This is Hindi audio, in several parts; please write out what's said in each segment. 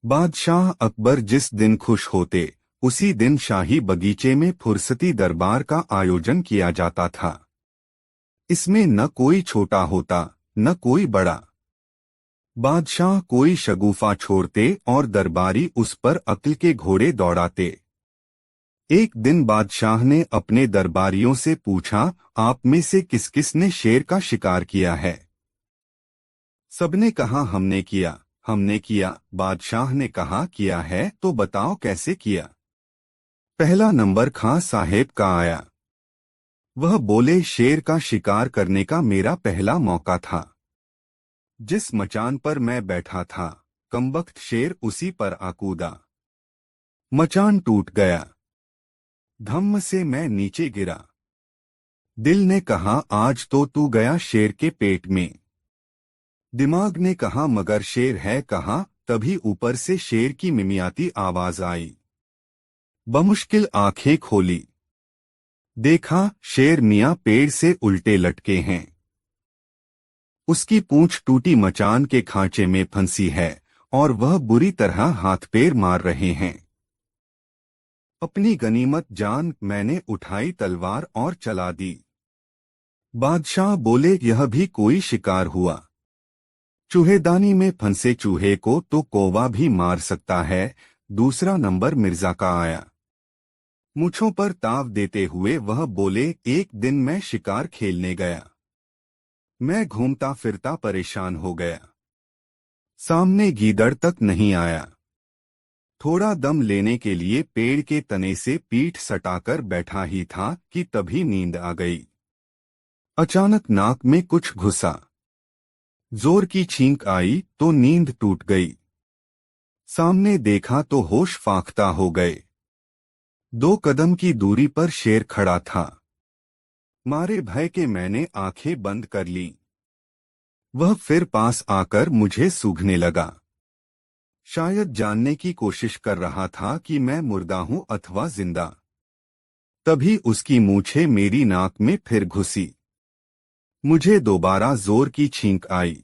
बादशाह अकबर जिस दिन खुश होते उसी दिन शाही बगीचे में फुर्सती दरबार का आयोजन किया जाता था। इसमें न कोई छोटा होता न कोई बड़ा। बादशाह कोई शगुफा छोड़ते और दरबारी उस पर अक्ल के घोड़े दौड़ाते। एक दिन बादशाह ने अपने दरबारियों से पूछा, आप में से किस किस ने शेर का शिकार किया है? सबने कहा हमने किया, हमने किया। बादशाह ने कहा, किया है तो बताओ कैसे किया। पहला नंबर खां साहेब का आया। वह बोले, शेर का शिकार करने का मेरा पहला मौका था। जिस मचान पर मैं बैठा था कमबख्त शेर उसी पर आ कूदा। मचान टूट गया। धम्म से मैं नीचे गिरा। दिल ने कहा, आज तो तू गया शेर के पेट में। दिमाग ने कहा, मगर शेर है कहाँ? तभी ऊपर से शेर की मिमियाती आवाज आई। बमुश्किल आंखें खोली, देखा शेर मियां पेड़ से उल्टे लटके हैं। उसकी पूंछ टूटी मचान के खांचे में फंसी है और वह बुरी तरह हाथ पैर मार रहे हैं। अपनी गनीमत जान मैंने उठाई तलवार और चला दी। बादशाह बोले, यह भी कोई शिकार हुआ? चूहेदानी में फंसे चूहे को तो कौवा भी मार सकता है। दूसरा नंबर मिर्जा का आया। मूंछों पर ताव देते हुए वह बोले, एक दिन मैं शिकार खेलने गया। मैं घूमता फिरता परेशान हो गया। सामने गीदड़ तक नहीं आया। थोड़ा दम लेने के लिए पेड़ के तने से पीठ सटाकर बैठा ही था कि तभी नींद आ गई। अचानक नाक में कुछ घुसा। जोर की छींक आई तो नींद टूट गई। सामने देखा तो होश फाख्ता हो गए। 2 कदम की दूरी पर शेर खड़ा था। मारे भय के मैंने आंखें बंद कर लीं। वह फिर पास आकर मुझे सूंघने लगा। शायद जानने की कोशिश कर रहा था कि मैं मुर्दा हूं अथवा जिंदा। तभी उसकी मूछें मेरी नाक में फिर घुसी। मुझे दोबारा जोर की छींक आई।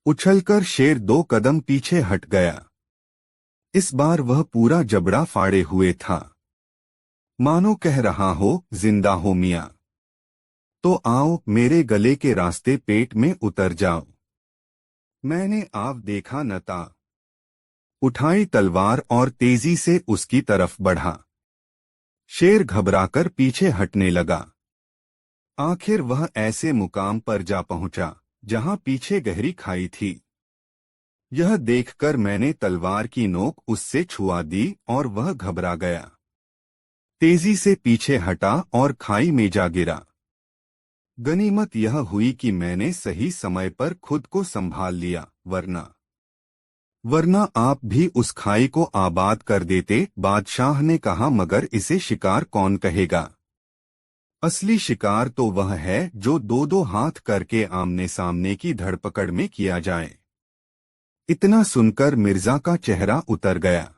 उछलकर शेर 2 कदम पीछे हट गया। इस बार वह पूरा जबड़ा फाड़े हुए था। मानो कह रहा हो, जिंदा हो मियां तो आओ मेरे गले के रास्ते पेट में उतर जाओ। मैंने आव देखा न था। उठाई तलवार और तेजी से उसकी तरफ बढ़ा। शेर घबराकर पीछे हटने लगा। आखिर वह ऐसे मुकाम पर जा पहुंचा जहां पीछे गहरी खाई थी। यह देखकर मैंने तलवार की नोक उससे छुआ दी और वह घबरा गया। तेजी से पीछे हटा और खाई में जा गिरा। गनीमत यह हुई कि मैंने सही समय पर खुद को संभाल लिया, वरना आप भी उस खाई को आबाद कर देते। बादशाह ने कहा, मगर इसे शिकार कौन कहेगा? असली शिकार तो वह है जो 2-2 हाथ करके आमने सामने की धड़पकड़ में किया जाए। इतना सुनकर मिर्जा का चेहरा उतर गया।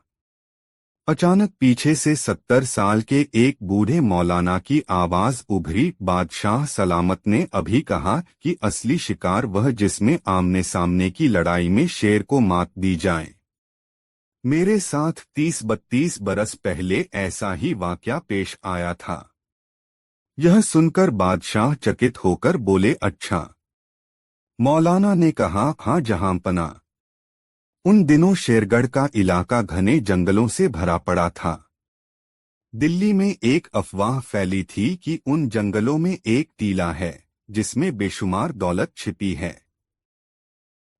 अचानक पीछे से 70 साल के एक बूढ़े मौलाना की आवाज उभरी, बादशाह सलामत ने अभी कहा कि असली शिकार वह जिसमें आमने सामने की लड़ाई में शेर को मात दी जाए। मेरे साथ 30-32 बरस पहले ऐसा ही वाकया पेश आया था। यह सुनकर बादशाह चकित होकर बोले, अच्छा। मौलाना ने कहा, हाँ जहांपना। उन दिनों शेरगढ़ का इलाका घने जंगलों से भरा पड़ा था। दिल्ली में एक अफवाह फैली थी कि उन जंगलों में एक टीला है जिसमें बेशुमार दौलत छिपी है।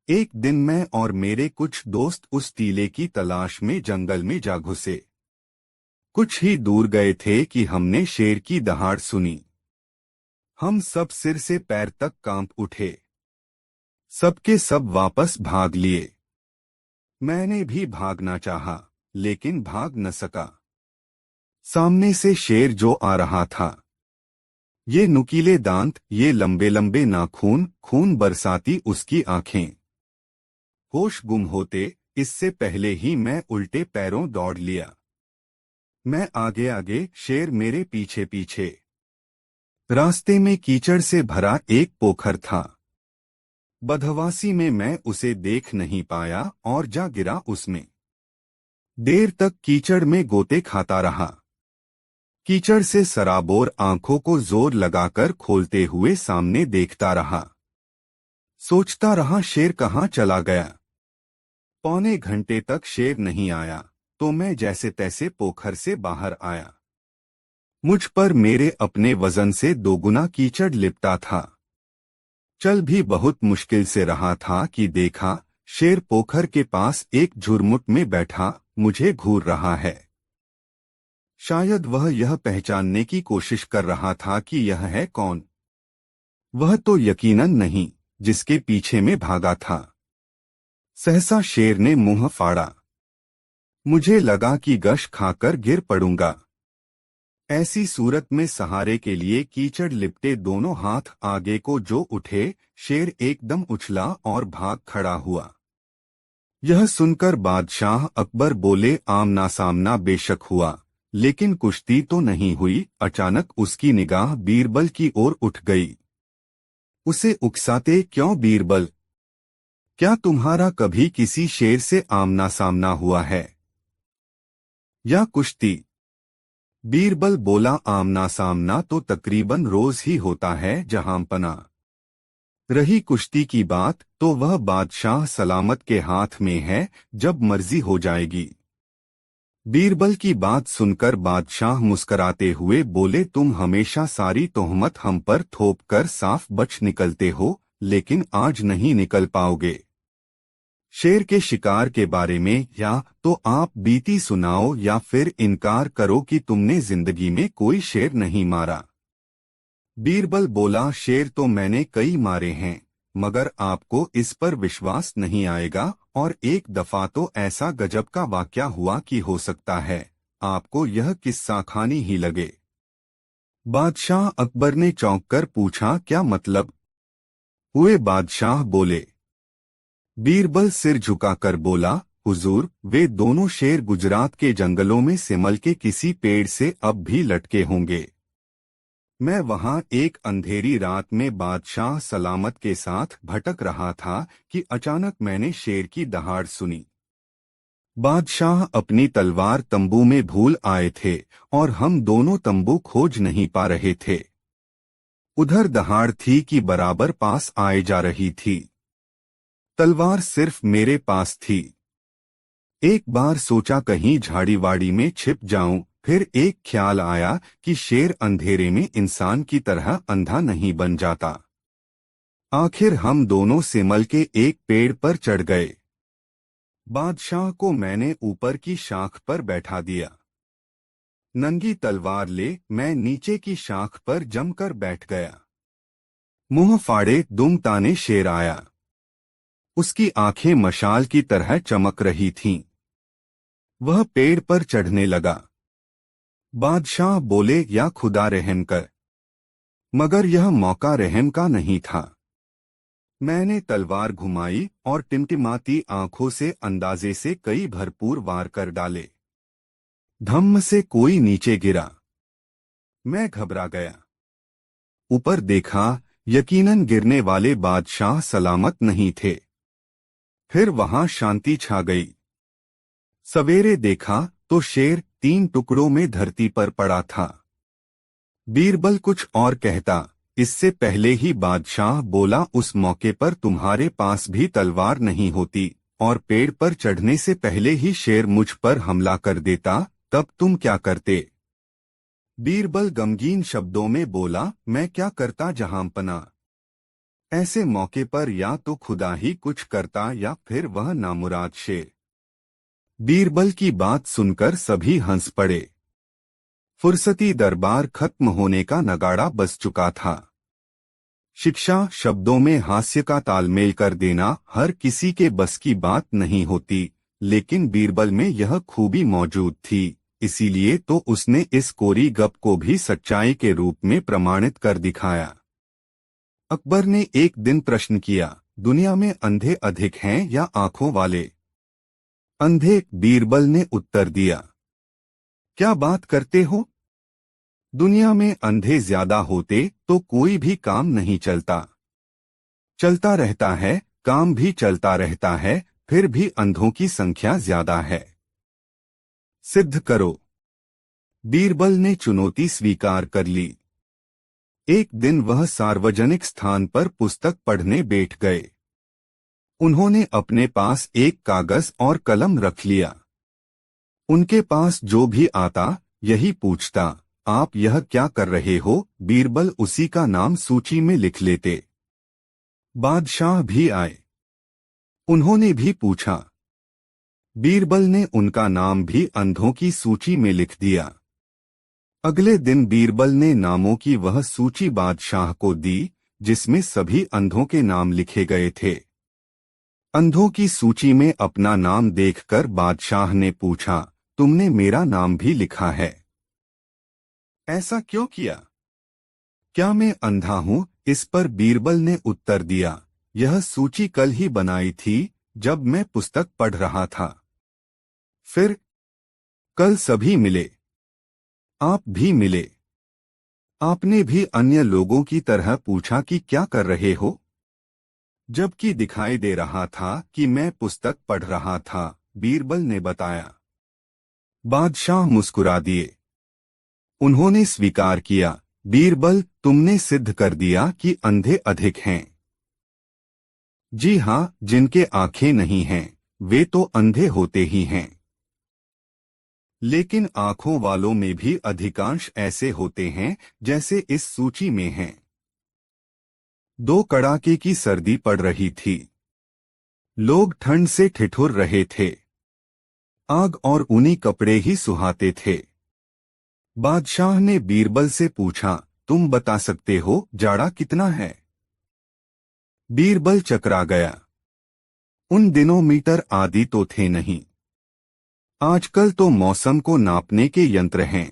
एक दिन मैं और मेरे कुछ दोस्त उस टीले की तलाश में जंगल में जा घुसे। कुछ ही दूर गए थे कि हमने शेर की दहाड़ सुनी। हम सब सिर से पैर तक कांप उठे। सबके सब वापस भाग लिए। मैंने भी भागना चाहा, लेकिन भाग न सका। सामने से शेर जो आ रहा था, ये नुकीले दांत, ये लंबे लंबे नाखून, खून बरसाती उसकी आंखें। होश गुम होते इससे पहले ही मैं उल्टे पैरों दौड़ लिया। मैं आगे आगे, शेर मेरे पीछे पीछे। रास्ते में कीचड़ से भरा एक पोखर था। बदहवासी में मैं उसे देख नहीं पाया और जा गिरा उसमें। देर तक कीचड़ में गोते खाता रहा। कीचड़ से सराबोर आंखों को जोर लगाकर खोलते हुए सामने देखता रहा। सोचता रहा शेर कहाँ चला गया। पौने घंटे तक शेर नहीं आया तो मैं जैसे तैसे पोखर से बाहर आया। मुझ पर मेरे अपने वजन से दोगुना कीचड़ लिपटा था। चल भी बहुत मुश्किल से रहा था कि देखा शेर पोखर के पास एक झुरमुट में बैठा मुझे घूर रहा है। शायद वह यह पहचानने की कोशिश कर रहा था कि यह है कौन। वह तो यकीनन नहीं जिसके पीछे में भागा था। सहसा शेर ने मुंह फाड़ा। मुझे लगा कि गश खाकर गिर पड़ूंगा। ऐसी सूरत में सहारे के लिए कीचड़ लिपटे दोनों हाथ आगे को जो उठे, शेर एकदम उछला और भाग खड़ा हुआ। यह सुनकर बादशाह अकबर बोले आमना सामना बेशक हुआ, लेकिन कुश्ती तो नहीं हुई। अचानक उसकी निगाह बीरबल की ओर उठ गई। उसे उकसाते क्यों बीरबल? क्या तुम्हारा कभी किसी शेर से आमना सामना हुआ है या कुश्ती? बीरबल बोला आमना सामना तो तकरीबन रोज ही होता है जहांपना। रही कुश्ती की बात तो वह बादशाह सलामत के हाथ में है, जब मर्जी हो जाएगी। बीरबल की बात सुनकर बादशाह मुस्कराते हुए बोले तुम हमेशा सारी तोहमत हम पर थोप कर साफ बच निकलते हो, लेकिन आज नहीं निकल पाओगे। शेर के शिकार के बारे में या तो आप बीती सुनाओ या फिर इनकार करो कि तुमने जिंदगी में कोई शेर नहीं मारा। बीरबल बोला शेर तो मैंने कई मारे हैं, मगर आपको इस पर विश्वास नहीं आएगा, और एक दफा तो ऐसा गजब का वाकया हुआ कि हो सकता है आपको यह किस्सा खानी ही लगे। बादशाह अकबर ने चौंक कर पूछा क्या मतलब हुए? बादशाह बोले। बीरबल सिर झुकाकर बोला हुजूर, वे दोनों शेर गुजरात के जंगलों में सिमल के किसी पेड़ से अब भी लटके होंगे। मैं वहां एक अंधेरी रात में बादशाह सलामत के साथ भटक रहा था कि अचानक मैंने शेर की दहाड़ सुनी। बादशाह अपनी तलवार तंबू में भूल आए थे और हम दोनों तंबू खोज नहीं पा रहे थे। उधर दहाड़ थी कि बराबर पास आए जा रही थी। तलवार सिर्फ मेरे पास थी। एक बार सोचा कहीं झाड़ीवाड़ी में छिप जाऊं, फिर एक ख्याल आया कि शेर अंधेरे में इंसान की तरह अंधा नहीं बन जाता। आखिर हम दोनों सिमल के एक पेड़ पर चढ़ गए। बादशाह को मैंने ऊपर की शाख पर बैठा दिया। नंगी तलवार ले मैं नीचे की शाख पर जमकर बैठ गया। मुंह फाड़े दुम ताने शेर आया। उसकी आंखें मशाल की तरह चमक रही थीं। वह पेड़ पर चढ़ने लगा। बादशाह बोले या खुदा रहम कर, मगर यह मौका रहम का नहीं था। मैंने तलवार घुमाई और टिमटिमाती आंखों से अंदाजे से कई भरपूर वार कर डाले। धम्म से कोई नीचे गिरा। मैं घबरा गया। ऊपर देखा, यकीनन गिरने वाले बादशाह सलामत नहीं थे। फिर वहां शांति छा गई। सवेरे देखा तो शेर 3 टुकड़ों में धरती पर पड़ा था। बीरबल कुछ और कहता, इससे पहले ही बादशाह बोला उस मौके पर तुम्हारे पास भी तलवार नहीं होती, और पेड़ पर चढ़ने से पहले ही शेर मुझ पर हमला कर देता, तब तुम क्या करते? बीरबल गमगीन शब्दों में बोला, मैं क्या करता जहांपना। ऐसे मौके पर या तो खुदा ही कुछ करता या फिर वह नामुराद शेर। बीरबल की बात सुनकर सभी हंस पड़े। फुर्सती दरबार खत्म होने का नगाड़ा बज चुका था। शिक्षा शब्दों में हास्य का तालमेल कर देना हर किसी के बस की बात नहीं होती, लेकिन बीरबल में यह खूबी मौजूद थी, इसीलिए तो उसने इस कोरी गप को भी सच्चाई के रूप में प्रमाणित कर दिखाया। अकबर ने एक दिन प्रश्न किया, दुनिया में अंधे अधिक हैं या आंखों वाले? अंधे, बीरबल ने उत्तर दिया। क्या बात करते हो? दुनिया में अंधे ज्यादा होते तो कोई भी काम नहीं चलता। चलता रहता है, काम भी चलता रहता है, फिर भी अंधों की संख्या ज्यादा है। सिद्ध करो। बीरबल ने चुनौती स्वीकार कर ली। एक दिन वह सार्वजनिक स्थान पर पुस्तक पढ़ने बैठ गए। उन्होंने अपने पास एक कागज और कलम रख लिया। उनके पास जो भी आता यही पूछता, आप यह क्या कर रहे हो? बीरबल उसी का नाम सूची में लिख लेते। बादशाह भी आए। उन्होंने भी पूछा। बीरबल ने उनका नाम भी अंधों की सूची में लिख दिया। अगले दिन बीरबल ने नामों की वह सूची बादशाह को दी, जिसमें सभी अंधों के नाम लिखे गए थे। अंधों की सूची में अपना नाम देखकर बादशाह ने पूछा, तुमने मेरा नाम भी लिखा है, ऐसा क्यों किया? क्या मैं अंधा हूं? इस पर बीरबल ने उत्तर दिया, यह सूची कल ही बनाई थी जब मैं पुस्तक पढ़ रहा था। फिर कल सभी मिले, आप भी मिले। आपने भी अन्य लोगों की तरह पूछा कि क्या कर रहे हो, जबकि दिखाई दे रहा था कि मैं पुस्तक पढ़ रहा था, बीरबल ने बताया। बादशाह मुस्कुरा दिए। उन्होंने स्वीकार किया, बीरबल, तुमने सिद्ध कर दिया कि अंधे अधिक हैं। जी हाँ, जिनके आंखें नहीं हैं वे तो अंधे होते ही हैं। लेकिन आंखों वालों में भी अधिकांश ऐसे होते हैं जैसे इस सूची में हैं। दो कड़ाके की सर्दी पड़ रही थी। लोग ठंड से ठिठुर रहे थे। आग और ऊनी कपड़े ही सुहाते थे। बादशाह ने बीरबल से पूछा, तुम बता सकते हो जाड़ा कितना है? बीरबल चकरा गया। उन दिनों मीटर आदि तो थे नहीं। आजकल तो मौसम को नापने के यंत्र हैं।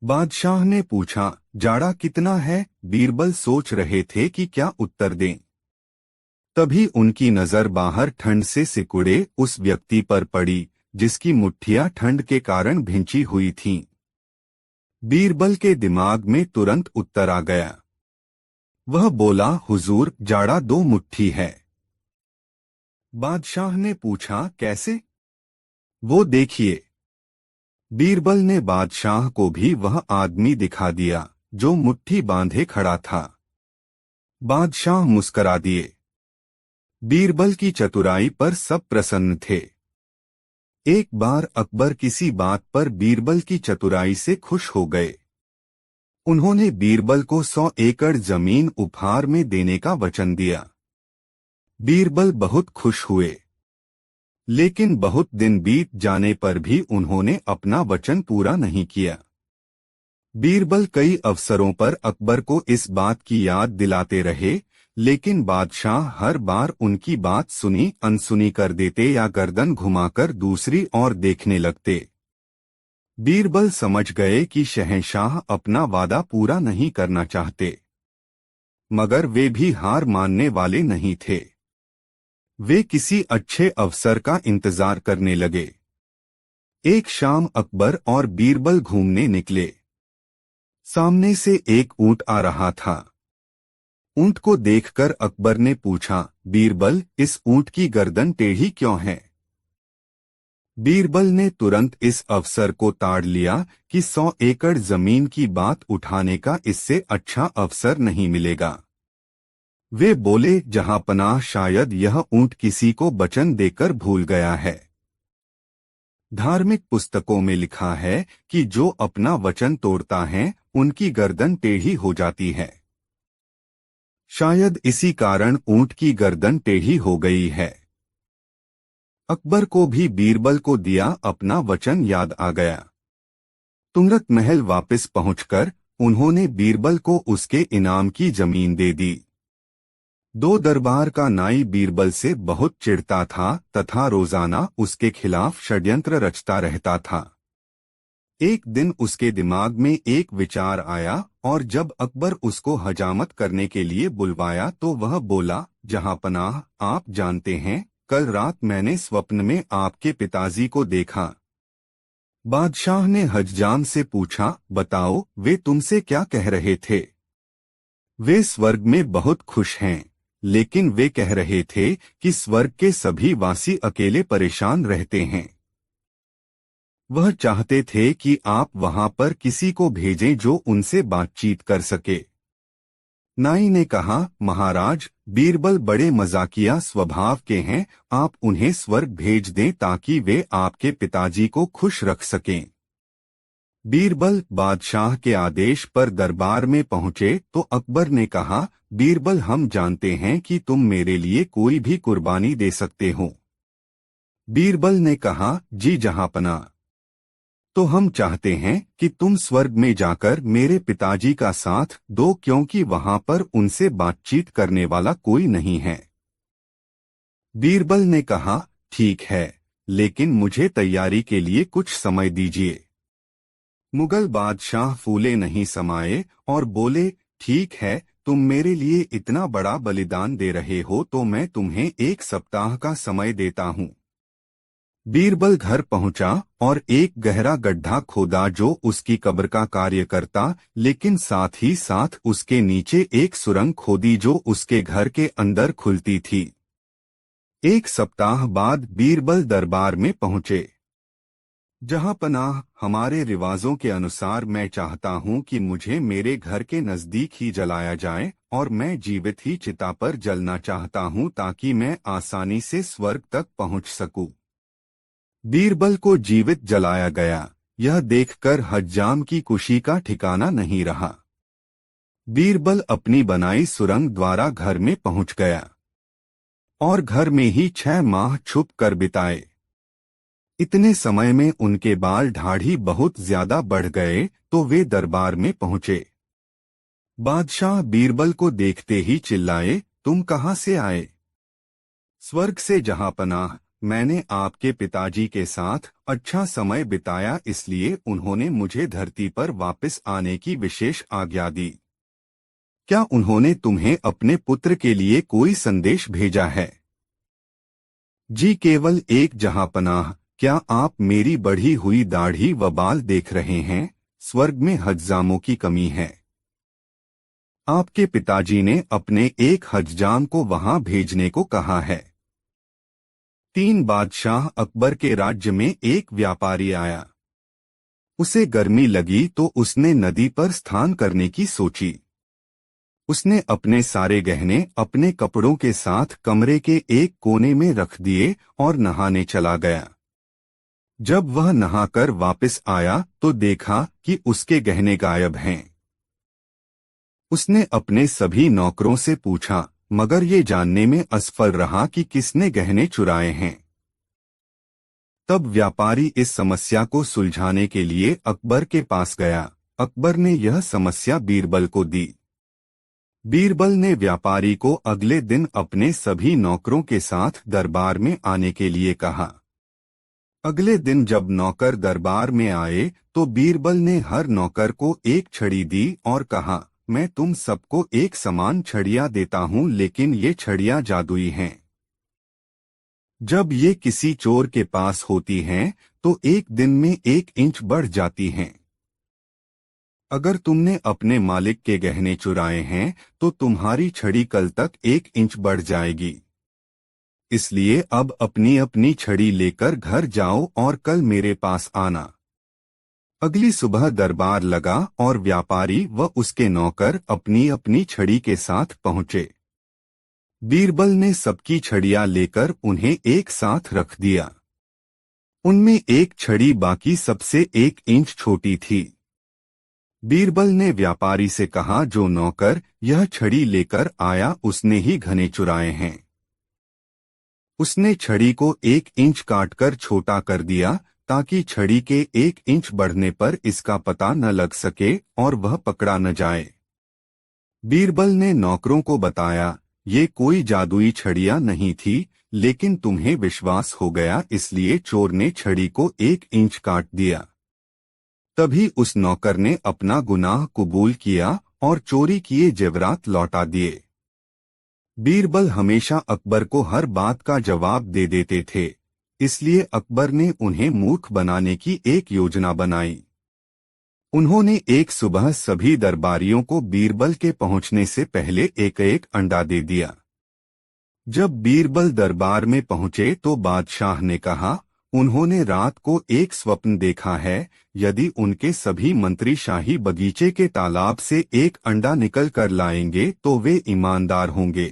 बादशाह ने पूछा, जाड़ा कितना है? बीरबल सोच रहे थे कि क्या उत्तर दें। तभी उनकी नजर बाहर ठंड से सिकुड़े उस व्यक्ति पर पड़ी जिसकी मुट्ठियां ठंड के कारण भिंची हुई थीं। बीरबल के दिमाग में तुरंत उत्तर आ गया। वह बोला, हुजूर, जाड़ा 2 मुट्ठी है। बादशाह ने पूछा, कैसे? वो देखिए। बीरबल ने बादशाह को भी वह आदमी दिखा दिया जो मुट्ठी बांधे खड़ा था। बादशाह मुस्करा दिए। बीरबल की चतुराई पर सब प्रसन्न थे। एक बार अकबर किसी बात पर बीरबल की चतुराई से खुश हो गए। उन्होंने बीरबल को 100 एकड़ जमीन उपहार में देने का वचन दिया। बीरबल बहुत खुश हुए। लेकिन बहुत दिन बीत जाने पर भी उन्होंने अपना वचन पूरा नहीं किया। बीरबल कई अवसरों पर अकबर को इस बात की याद दिलाते रहे, लेकिन बादशाह हर बार उनकी बात सुनी अनसुनी कर देते या गर्दन घुमाकर दूसरी ओर देखने लगते। बीरबल समझ गए कि शहंशाह अपना वादा पूरा नहीं करना चाहते, मगर वे भी हार मानने वाले नहीं थे। वे किसी अच्छे अवसर का इंतजार करने लगे। एक शाम अकबर और बीरबल घूमने निकले। सामने से एक ऊंट आ रहा था। ऊंट को देखकर अकबर ने पूछा, बीरबल, इस ऊंट की गर्दन टेढ़ी क्यों है? बीरबल ने तुरंत इस अवसर को ताड़ लिया कि 100 एकड़ जमीन की बात उठाने का इससे अच्छा अवसर नहीं मिलेगा। वे बोले, जहांपनाह, शायद यह ऊंट किसी को वचन देकर भूल गया है। धार्मिक पुस्तकों में लिखा है कि जो अपना वचन तोड़ता है उनकी गर्दन टेढ़ी हो जाती है। शायद इसी कारण ऊंट की गर्दन टेढ़ी हो गई है। अकबर को भी बीरबल को दिया अपना वचन याद आ गया। तुंगरत महल वापस पहुंचकर उन्होंने बीरबल को उसके इनाम की जमीन दे दी। दो दरबार का नाई बीरबल से बहुत चिढ़ता था तथा रोजाना उसके खिलाफ षड्यंत्र रचता रहता था। एक दिन उसके दिमाग में एक विचार आया और जब अकबर उसको हजामत करने के लिए बुलवाया तो वह बोला, जहांपनाह, आप जानते हैं, कल रात मैंने स्वप्न में आपके पिताजी को देखा। बादशाह ने हज्जाम से पूछा, बताओ, वे तुमसे क्या कह रहे थे? वे स्वर्ग में बहुत खुश हैं, लेकिन वे कह रहे थे कि स्वर्ग के सभी वासी अकेले परेशान रहते हैं। वह चाहते थे कि आप वहां पर किसी को भेजें जो उनसे बातचीत कर सके। नाई ने कहा, महाराज, बीरबल बड़े मजाकिया स्वभाव के हैं, आप उन्हें स्वर्ग भेज दें ताकि वे आपके पिताजी को खुश रख सकें। बीरबल बादशाह के आदेश पर दरबार में पहुंचे तो अकबर ने कहा, बीरबल, हम जानते हैं कि तुम मेरे लिए कोई भी कुर्बानी दे सकते हो। बीरबल ने कहा, जी जहांपना, तो हम चाहते हैं कि तुम स्वर्ग में जाकर मेरे पिताजी का साथ दो, क्योंकि वहां पर उनसे बातचीत करने वाला कोई नहीं है। बीरबल ने कहा, ठीक है, लेकिन मुझे तैयारी के लिए कुछ समय दीजिए। मुगल बादशाह फूले नहीं समाये और बोले, ठीक है, तुम मेरे लिए इतना बड़ा बलिदान दे रहे हो तो मैं तुम्हें 1 सप्ताह का समय देता हूँ। बीरबल घर पहुंचा और एक गहरा गड्ढा खोदा जो उसकी कब्र का कार्य करता, लेकिन साथ ही साथ उसके नीचे एक सुरंग खोदी जो उसके घर के अंदर खुलती थी। 1 सप्ताह बाद बीरबल दरबार में पहुंचे। जहां पनाह, हमारे रिवाजों के अनुसार मैं चाहता हूं कि मुझे मेरे घर के नजदीक ही जलाया जाए और मैं जीवित ही चिता पर जलना चाहता हूं ताकि मैं आसानी से स्वर्ग तक पहुंच सकूं। बीरबल को जीवित जलाया गया। यह देखकर हज्जाम की खुशी का ठिकाना नहीं रहा। बीरबल अपनी बनाई सुरंग द्वारा घर में पहुंच गया और घर में ही 6 माह छुप कर बिताए। इतने समय में उनके बाल दाढ़ी बहुत ज्यादा बढ़ गए तो वे दरबार में पहुंचे। बादशाह बीरबल को देखते ही चिल्लाए, तुम कहां से आए? स्वर्ग से जहांपनाह, मैंने आपके पिताजी के साथ अच्छा समय बिताया, इसलिए उन्होंने मुझे धरती पर वापस आने की विशेष आज्ञा दी। क्या उन्होंने तुम्हें अपने पुत्र के लिए कोई संदेश भेजा है? जी, केवल एक जहांपनाह। क्या आप मेरी बढ़ी हुई दाढ़ी व बाल देख रहे हैं? स्वर्ग में हज्जामों की कमी है। आपके पिताजी ने अपने एक हज्जाम को वहां भेजने को कहा है। 3 बादशाह अकबर के राज्य में एक व्यापारी आया। उसे गर्मी लगी तो उसने नदी पर स्नान करने की सोची। उसने अपने सारे गहने अपने कपड़ों के साथ कमरे के एक कोने में रख दिए और नहाने चला गया। जब वह नहाकर वापस आया तो देखा कि उसके गहने गायब हैं। उसने अपने सभी नौकरों से पूछा, मगर ये जानने में असफल रहा कि किसने गहने चुराए हैं। तब व्यापारी इस समस्या को सुलझाने के लिए अकबर के पास गया। अकबर ने यह समस्या बीरबल को दी। बीरबल ने व्यापारी को अगले दिन अपने सभी नौकरों के साथ दरबार में आने के लिए कहा। अगले दिन जब नौकर दरबार में आए तो बीरबल ने हर नौकर को एक छड़ी दी और कहा, मैं तुम सबको एक समान छड़ियां देता हूं, लेकिन ये छड़ियां जादुई हैं। जब ये किसी चोर के पास होती हैं तो एक दिन में 1 इंच बढ़ जाती हैं। अगर तुमने अपने मालिक के गहने चुराए हैं तो तुम्हारी छड़ी कल तक 1 इंच बढ़ जाएगी। इसलिए अब अपनी अपनी छड़ी लेकर घर जाओ और कल मेरे पास आना। अगली सुबह दरबार लगा और व्यापारी व उसके नौकर अपनी अपनी छड़ी के साथ पहुंचे। बीरबल ने सबकी छड़ियां लेकर उन्हें एक साथ रख दिया। उनमें एक छड़ी बाकी सबसे 1 इंच छोटी थी। बीरबल ने व्यापारी से कहा, जो नौकर यह छड़ी लेकर आया उसने ही घने चुराए हैं। उसने छड़ी को 1 इंच काटकर छोटा कर दिया ताकि छड़ी के 1 इंच बढ़ने पर इसका पता न लग सके और वह पकड़ा न जाए। बीरबल ने नौकरों को बताया, ये कोई जादुई छड़ियां नहीं थी, लेकिन तुम्हें विश्वास हो गया इसलिए चोर ने छड़ी को 1 इंच काट दिया। तभी उस नौकर ने अपना गुनाह कबूल किया और चोरी किए जेवरात लौटा दिए। बीरबल हमेशा अकबर को हर बात का जवाब दे देते थे, इसलिए अकबर ने उन्हें मूर्ख बनाने की एक योजना बनाई। उन्होंने एक सुबह सभी दरबारियों को बीरबल के पहुंचने से पहले एक एक अंडा दे दिया। जब बीरबल दरबार में पहुंचे तो बादशाह ने कहा, उन्होंने रात को एक स्वप्न देखा है, यदि उनके सभी मंत्री शाही बगीचे के तालाब से एक अंडा निकल कर लाएंगे तो वे ईमानदार होंगे।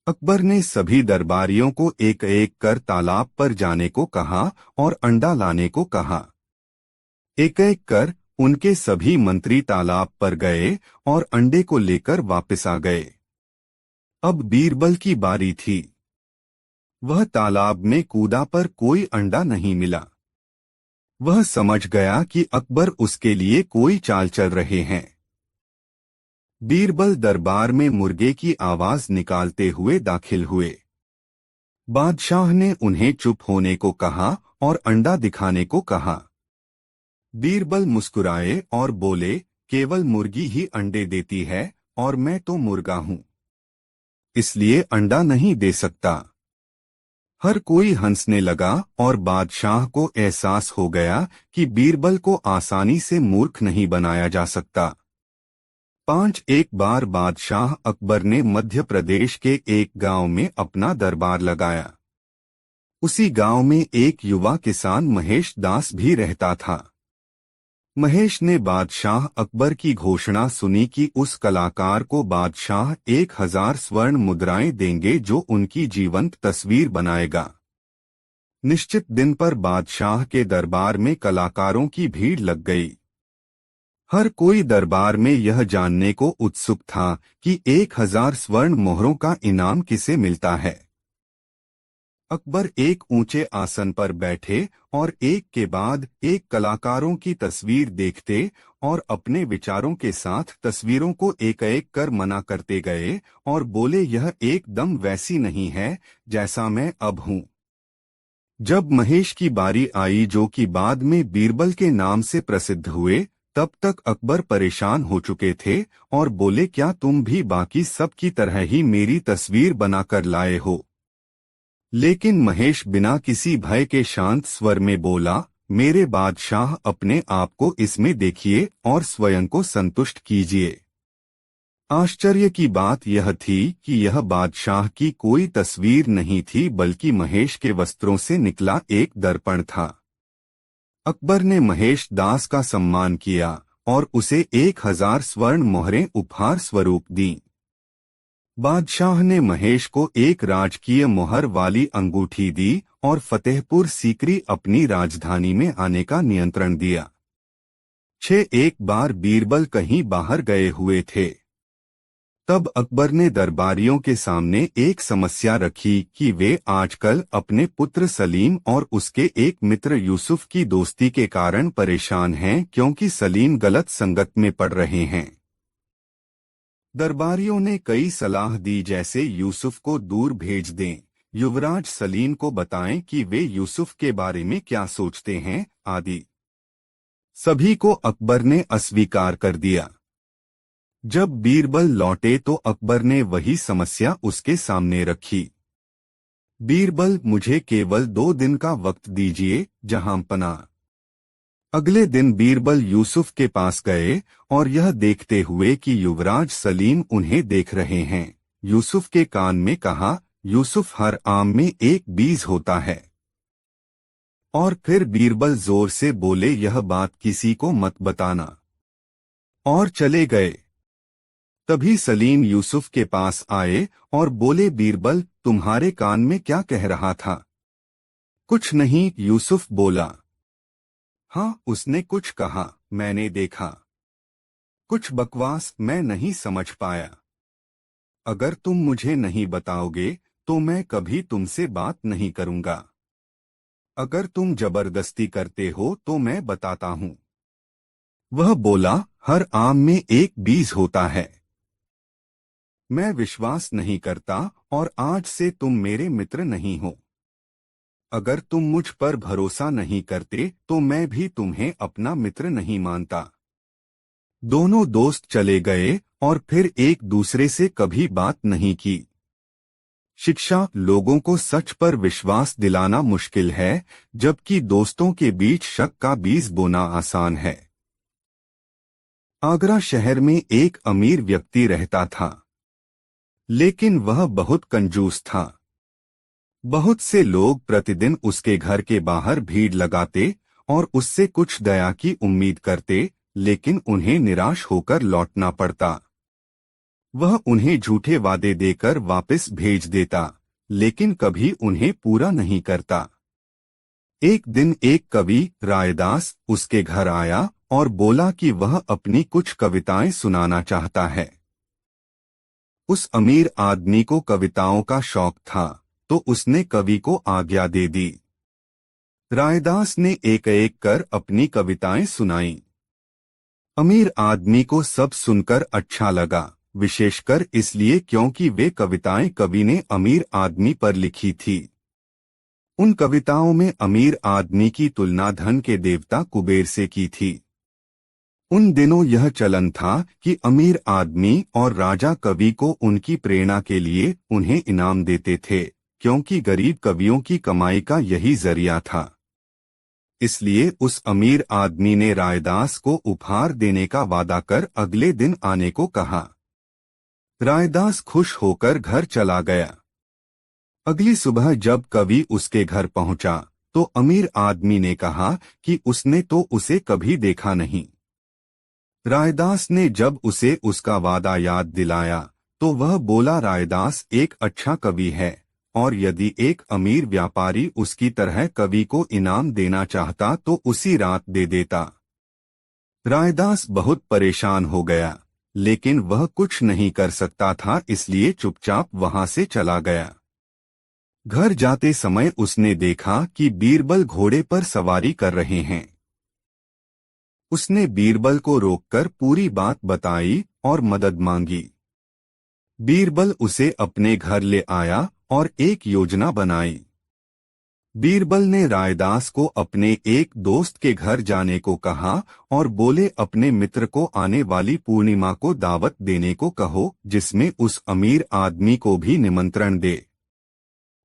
अकबर ने सभी दरबारियों को एक एक कर तालाब पर जाने को कहा और अंडा लाने को कहा। एक एक कर उनके सभी मंत्री तालाब पर गए और अंडे को लेकर वापस आ गए। अब बीरबल की बारी थी। वह तालाब में कूदा पर कोई अंडा नहीं मिला। वह समझ गया कि अकबर उसके लिए कोई चाल चल रहे हैं। बीरबल दरबार में मुर्गे की आवाज निकालते हुए दाखिल हुए। बादशाह ने उन्हें चुप होने को कहा और अंडा दिखाने को कहा। बीरबल मुस्कुराए और बोले, केवल मुर्गी ही अंडे देती है और मैं तो मुर्गा हूं, इसलिए अंडा नहीं दे सकता। हर कोई हंसने लगा और बादशाह को एहसास हो गया कि बीरबल को आसानी से मूर्ख नहीं बनाया जा सकता। एक बार बादशाह अकबर ने मध्य प्रदेश के एक गांव में अपना दरबार लगाया। उसी गांव में एक युवा किसान महेश दास भी रहता था। महेश ने बादशाह अकबर की घोषणा सुनी कि उस कलाकार को बादशाह 1000 स्वर्ण मुद्राएं देंगे जो उनकी जीवंत तस्वीर बनाएगा। निश्चित दिन पर बादशाह के दरबार में कलाकारों की भीड़ लग गई। हर कोई दरबार में यह जानने को उत्सुक था कि 1000 स्वर्ण मोहरों का इनाम किसे मिलता है। अकबर एक ऊंचे आसन पर बैठे और एक के बाद एक कलाकारों की तस्वीर देखते और अपने विचारों के साथ तस्वीरों को एक एक कर मना करते गए और बोले, यह एकदम वैसी नहीं है जैसा मैं अब हूं। जब महेश की बारी आई, जो कि बाद में बीरबल के नाम से प्रसिद्ध हुए, तब तक अकबर परेशान हो चुके थे और बोले, क्या तुम भी बाकी सब की तरह ही मेरी तस्वीर बनाकर लाए हो? लेकिन महेश बिना किसी भय के शांत स्वर में बोला, मेरे बादशाह, अपने आप को इसमें देखिए और स्वयं को संतुष्ट कीजिए। आश्चर्य की बात यह थी कि यह बादशाह की कोई तस्वीर नहीं थी, बल्कि महेश के वस्त्रों से निकला एक दर्पण था। अकबर ने महेश दास का सम्मान किया और उसे 1000 स्वर्ण मोहरें उपहार स्वरूप दी। बादशाह ने महेश को एक राजकीय मोहर वाली अंगूठी दी और फतेहपुर सीकरी अपनी राजधानी में आने का नियंत्रण दिया। एक बार बीरबल कहीं बाहर गए हुए थे। तब अकबर ने दरबारियों के सामने एक समस्या रखी कि वे आजकल अपने पुत्र सलीम और उसके एक मित्र यूसुफ की दोस्ती के कारण परेशान हैं, क्योंकि सलीम गलत संगत में पड़ रहे हैं। दरबारियों ने कई सलाह दी, जैसे यूसुफ को दूर भेज दें, युवराज सलीम को बताएं कि वे यूसुफ के बारे में क्या सोचते हैं, आदि। सभी को अकबर ने अस्वीकार कर दिया। जब बीरबल लौटे तो अकबर ने वही समस्या उसके सामने रखी। बीरबल, मुझे केवल 2 दिन का वक्त दीजिए, जहांपना। अगले दिन बीरबल यूसुफ के पास गए और यह देखते हुए कि युवराज सलीम उन्हें देख रहे हैं, यूसुफ के कान में कहा, यूसुफ, हर आम में एक बीज होता है। और फिर बीरबल जोर से बोले, यह बात किसी को मत बताना, और चले गए। तभी सलीम यूसुफ के पास आए और बोले, बीरबल, तुम्हारे कान में क्या कह रहा था? कुछ नहीं, यूसुफ बोला। हाँ, उसने कुछ कहा, मैंने देखा। कुछ बकवास, मैं नहीं समझ पाया। अगर तुम मुझे नहीं बताओगे तो मैं कभी तुमसे बात नहीं करूंगा। अगर तुम जबरदस्ती करते हो तो मैं बताता हूं। वह बोला, हर आम में एक बीज होता है। मैं विश्वास नहीं करता और आज से तुम मेरे मित्र नहीं हो। अगर तुम मुझ पर भरोसा नहीं करते तो मैं भी तुम्हें अपना मित्र नहीं मानता। दोनों दोस्त चले गए और फिर एक दूसरे से कभी बात नहीं की। शिक्षा, लोगों को सच पर विश्वास दिलाना मुश्किल है, जबकि दोस्तों के बीच शक का बीज बोना आसान है। आगरा शहर में एक अमीर व्यक्ति रहता था, लेकिन वह बहुत कंजूस था। बहुत से लोग प्रतिदिन उसके घर के बाहर भीड़ लगाते और उससे कुछ दया की उम्मीद करते, लेकिन उन्हें निराश होकर लौटना पड़ता। वह उन्हें झूठे वादे देकर वापस भेज देता, लेकिन कभी उन्हें पूरा नहीं करता। एक दिन एक कवि रायदास उसके घर आया और बोला कि वह अपनी कुछ कविताएं सुनाना चाहता है। उस अमीर आदमी को कविताओं का शौक था, तो उसने कवि को आज्ञा दे दी। रायदास ने एक एक कर अपनी कविताएं सुनाईं। अमीर आदमी को सब सुनकर अच्छा लगा, विशेषकर इसलिए क्योंकि वे कविताएं कवि ने अमीर आदमी पर लिखी थी। उन कविताओं में अमीर आदमी की तुलना धन के देवता कुबेर से की थी। उन दिनों यह चलन था कि अमीर आदमी और राजा कवि को उनकी प्रेरणा के लिए उन्हें इनाम देते थे, क्योंकि गरीब कवियों की कमाई का यही जरिया था। इसलिए उस अमीर आदमी ने रायदास को उपहार देने का वादा कर अगले दिन आने को कहा। रायदास खुश होकर घर चला गया। अगली सुबह जब कवि उसके घर पहुंचा, तो अमीर आदमी ने कहा कि उसने तो उसे कभी देखा नहीं। रायदास ने जब उसे उसका वादा याद दिलाया, तो वह बोला, रायदास एक अच्छा कवि है, और यदि एक अमीर व्यापारी उसकी तरह कवि को इनाम देना चाहता तो उसी रात दे देता। रायदास बहुत परेशान हो गया, लेकिन वह कुछ नहीं कर सकता था, इसलिए चुपचाप वहां से चला गया। घर जाते समय उसने देखा कि बीरबल घोड़े पर सवारी कर रहे हैं। उसने बीरबल को रोककर पूरी बात बताई और मदद मांगी। बीरबल उसे अपने घर ले आया और एक योजना बनाई। बीरबल ने रायदास को अपने एक दोस्त के घर जाने को कहा और बोले, अपने मित्र को आने वाली पूर्णिमा को दावत देने को कहो, जिसमें उस अमीर आदमी को भी निमंत्रण दे।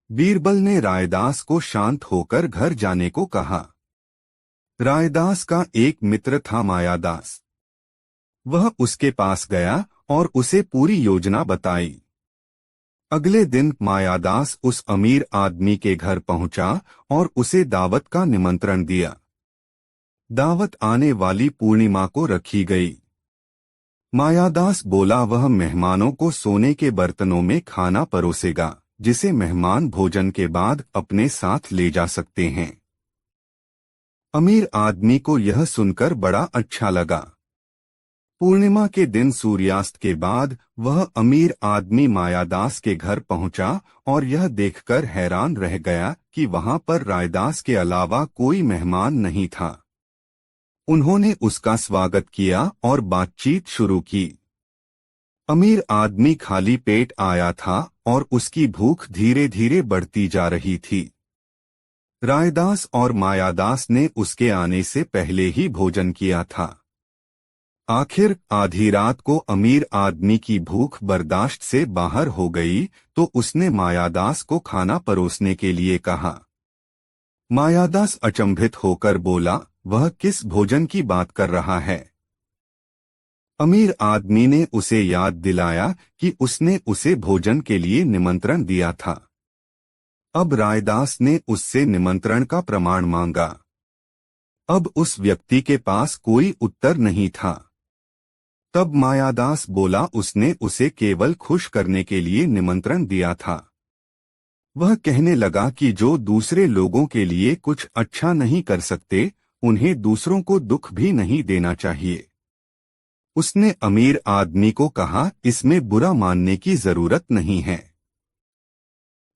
बीरबल ने रायदास को शांत होकर घर जाने को कहा। रायदास का एक मित्र था मायादास। वह उसके पास गया और उसे पूरी योजना बताई। अगले दिन मायादास उस अमीर आदमी के घर पहुंचा और उसे दावत का निमंत्रण दिया। दावत आने वाली पूर्णिमा को रखी गई। मायादास बोला, वह मेहमानों को सोने के बर्तनों में खाना परोसेगा, जिसे मेहमान भोजन के बाद अपने साथ ले जा सकते हैं। अमीर आदमी को यह सुनकर बड़ा अच्छा लगा। पूर्णिमा के दिन सूर्यास्त के बाद वह अमीर आदमी मायादास के घर पहुंचा और यह देखकर हैरान रह गया कि वहां पर रायदास के अलावा कोई मेहमान नहीं था। उन्होंने उसका स्वागत किया और बातचीत शुरू की। अमीर आदमी खाली पेट आया था और उसकी भूख धीरे धीरे बढ़ती जा रही थी। रायदास और मायादास ने उसके आने से पहले ही भोजन किया था। आखिर आधी रात को अमीर आदमी की भूख बर्दाश्त से बाहर हो गई, तो उसने मायादास को खाना परोसने के लिए कहा। मायादास अचंभित होकर बोला, वह किस भोजन की बात कर रहा है? अमीर आदमी ने उसे याद दिलाया कि उसने उसे भोजन के लिए निमंत्रण दिया था। अब रायदास ने उससे निमंत्रण का प्रमाण मांगा। अब उस व्यक्ति के पास कोई उत्तर नहीं था। तब मायादास बोला, उसने उसे केवल खुश करने के लिए निमंत्रण दिया था। वह कहने लगा कि जो दूसरे लोगों के लिए कुछ अच्छा नहीं कर सकते, उन्हें दूसरों को दुख भी नहीं देना चाहिए। उसने अमीर आदमी को कहा, इसमें बुरा मानने की जरूरत नहीं है।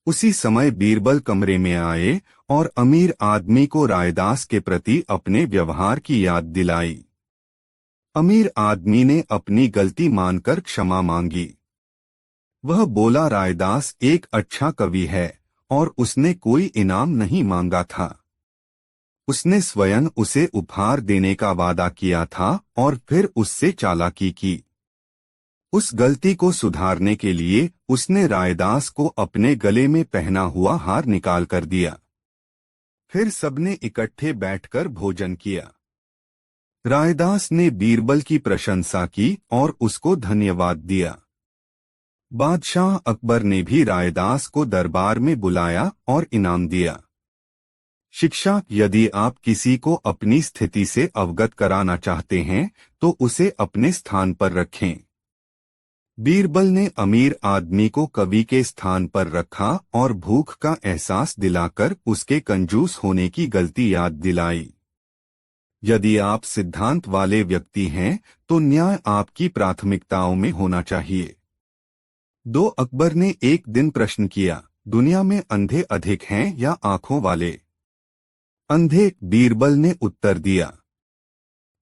उसी समय बीरबल कमरे में आए और अमीर आदमी को रायदास के प्रति अपने व्यवहार की याद दिलाई। अमीर आदमी ने अपनी गलती मानकर क्षमा मांगी। वह बोला, रायदास एक अच्छा कवि है और उसने कोई इनाम नहीं मांगा था। उसने स्वयं उसे उपहार देने का वादा किया था और फिर उससे चालाकी की। उस गलती को सुधारने के लिए उसने रायदास को अपने गले में पहना हुआ हार निकाल कर दिया। फिर सबने इकट्ठे बैठकर भोजन किया। रायदास ने बीरबल की प्रशंसा की और उसको धन्यवाद दिया। बादशाह अकबर ने भी रायदास को दरबार में बुलाया और इनाम दिया। शिक्षा: यदि आप किसी को अपनी स्थिति से अवगत कराना चाहते हैं तो उसे अपने स्थान पर रखें। बीरबल ने अमीर आदमी को कवि के स्थान पर रखा और भूख का एहसास दिलाकर उसके कंजूस होने की गलती याद दिलाई। यदि आप सिद्धांत वाले व्यक्ति हैं तो न्याय आपकी प्राथमिकताओं में होना चाहिए। 2 अकबर ने एक दिन प्रश्न किया, दुनिया में अंधे अधिक हैं या आंखों वाले? अंधे, बीरबल ने उत्तर दिया।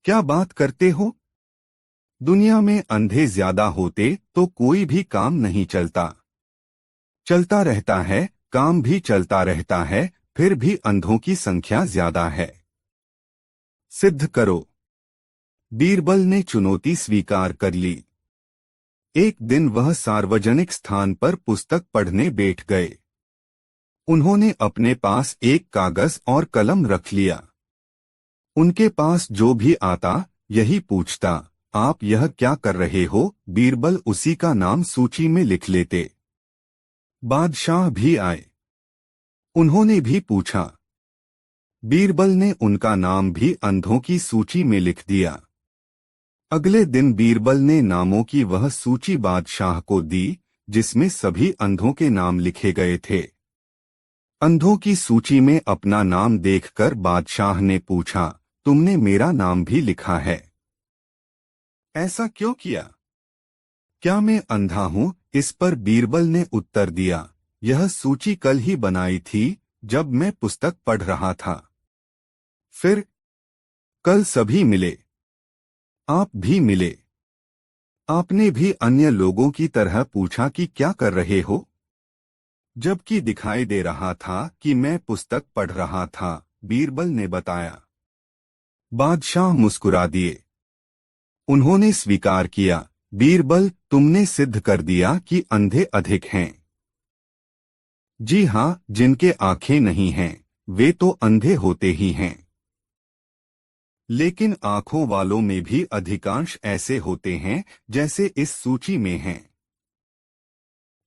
क्या बात करते हो? दुनिया में अंधे ज्यादा होते तो कोई भी काम नहीं चलता। चलता रहता है, काम भी चलता रहता है, फिर भी अंधों की संख्या ज्यादा है। सिद्ध करो। बीरबल ने चुनौती स्वीकार कर ली। एक दिन वह सार्वजनिक स्थान पर पुस्तक पढ़ने बैठ गए। उन्होंने अपने पास एक कागज और कलम रख लिया। उनके पास जो भी आता यही पूछता, आप यह क्या कर रहे हो? बीरबल उसी का नाम सूची में लिख लेते। बादशाह भी आए। उन्होंने भी पूछा। बीरबल ने उनका नाम भी अंधों की सूची में लिख दिया। अगले दिन बीरबल ने नामों की वह सूची बादशाह को दी, जिसमें सभी अंधों के नाम लिखे गए थे। अंधों की सूची में अपना नाम देखकर बादशाह ने पूछा, तुमने मेरा नाम भी लिखा है? ऐसा क्यों किया? क्या मैं अंधा हूं? इस पर बीरबल ने उत्तर दिया, यह सूची कल ही बनाई थी जब मैं पुस्तक पढ़ रहा था। फिर कल सभी मिले, आप भी मिले। आपने भी अन्य लोगों की तरह पूछा कि क्या कर रहे हो? जबकि दिखाई दे रहा था कि मैं पुस्तक पढ़ रहा था, बीरबल ने बताया। बादशाह मुस्कुरा दिए। उन्होंने स्वीकार किया, बीरबल, तुमने सिद्ध कर दिया कि अंधे अधिक हैं। जी हाँ, जिनके आंखें नहीं हैं वे तो अंधे होते ही हैं। लेकिन आंखों वालों में भी अधिकांश ऐसे होते हैं जैसे इस सूची में हैं।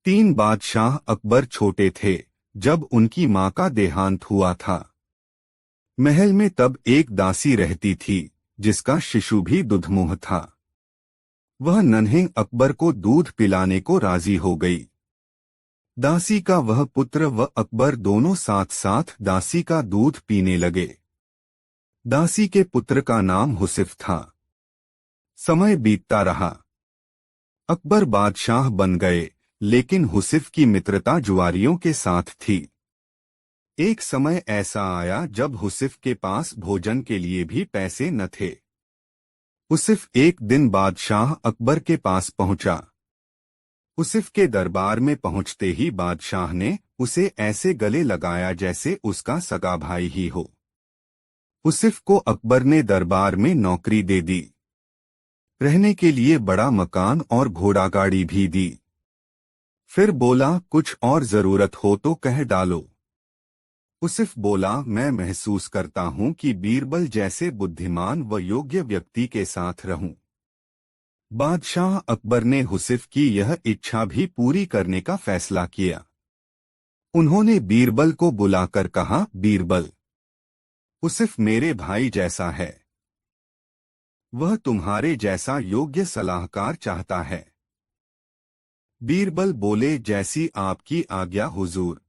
3 बादशाह अकबर छोटे थे जब उनकी मां का देहांत हुआ था। महल में तब एक दासी रहती थी जिसका शिशु भी दुधमुह था। वह नन्हे अकबर को दूध पिलाने को राजी हो गई। दासी का वह पुत्र व अकबर दोनों साथ साथ दासी का दूध पीने लगे। दासी के पुत्र का नाम हुसिफ था। समय बीतता रहा। अकबर बादशाह बन गए, लेकिन हुसिफ की मित्रता जुआरियों के साथ थी। एक समय ऐसा आया जब हुसिफ के पास भोजन के लिए भी पैसे न थे। हुसिफ एक दिन बादशाह अकबर के पास पहुंचा। हुसिफ के दरबार में पहुंचते ही बादशाह ने उसे ऐसे गले लगाया जैसे उसका सगा भाई ही हो। हुसिफ को अकबर ने दरबार में नौकरी दे दी। रहने के लिए बड़ा मकान और घोड़ा गाड़ी भी दी। फिर बोला, कुछ और जरूरत हो तो कह डालो। हुसिफ बोला, मैं महसूस करता हूं कि बीरबल जैसे बुद्धिमान व योग्य व्यक्ति के साथ रहूं। बादशाह अकबर ने हुसिफ की यह इच्छा भी पूरी करने का फैसला किया। उन्होंने बीरबल को बुलाकर कहा, बीरबल, हुसिफ मेरे भाई जैसा है। वह तुम्हारे जैसा योग्य सलाहकार चाहता है। बीरबल बोले, जैसी आपकी आज्ञा हुजूर।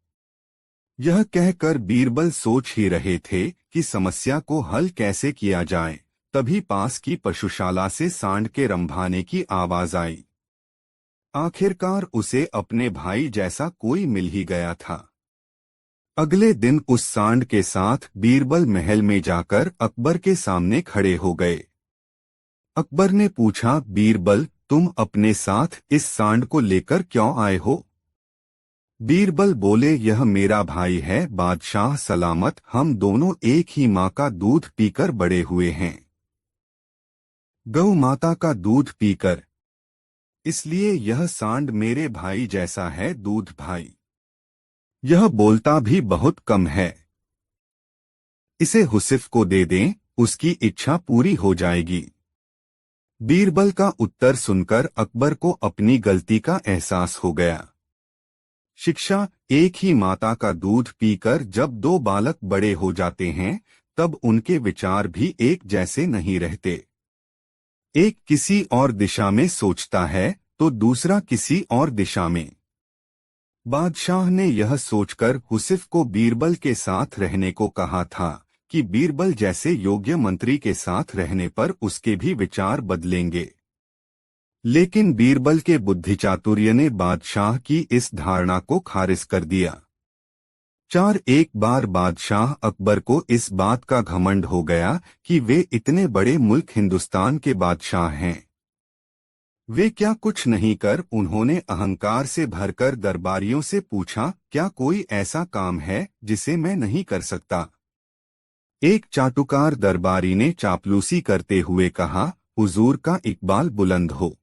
यह कहकर बीरबल सोच ही रहे थे कि समस्या को हल कैसे किया जाए, तभी पास की पशुशाला से सांड के रंभाने की आवाज आई। आखिरकार उसे अपने भाई जैसा कोई मिल ही गया था। अगले दिन उस सांड के साथ बीरबल महल में जाकर अकबर के सामने खड़े हो गए। अकबर ने पूछा, बीरबल, तुम अपने साथ इस सांड को लेकर क्यों आए हो? बीरबल बोले, यह मेरा भाई है बादशाह सलामत, हम दोनों एक ही माँ का दूध पीकर बड़े हुए हैं। गौ माता का दूध पीकर, इसलिए यह सांड मेरे भाई जैसा है, दूध भाई। यह बोलता भी बहुत कम है। इसे हुसिफ को दे दें, उसकी इच्छा पूरी हो जाएगी। बीरबल का उत्तर सुनकर अकबर को अपनी गलती का एहसास हो गया। शिक्षा, एक ही माता का दूध पीकर जब दो बालक बड़े हो जाते हैं, तब उनके विचार भी एक जैसे नहीं रहते। एक किसी और दिशा में सोचता है तो दूसरा किसी और दिशा में। बादशाह ने यह सोचकर हुसिफ को बीरबल के साथ रहने को कहा था कि बीरबल जैसे योग्य मंत्री के साथ रहने पर उसके भी विचार बदलेंगे। लेकिन बीरबल के बुद्धिचातुर्य ने बादशाह की इस धारणा को खारिज कर दिया। एक बार बादशाह अकबर को इस बात का घमंड हो गया कि वे इतने बड़े मुल्क हिंदुस्तान के बादशाह हैं। वे क्या कुछ नहीं कर उन्होंने अहंकार से भरकर दरबारियों से पूछा, क्या कोई ऐसा काम है जिसे मैं नहीं कर सकता? एक चाटुकार दरबारी ने चापलूसी करते हुए कहा, हुजूर का इकबाल बुलंद हो।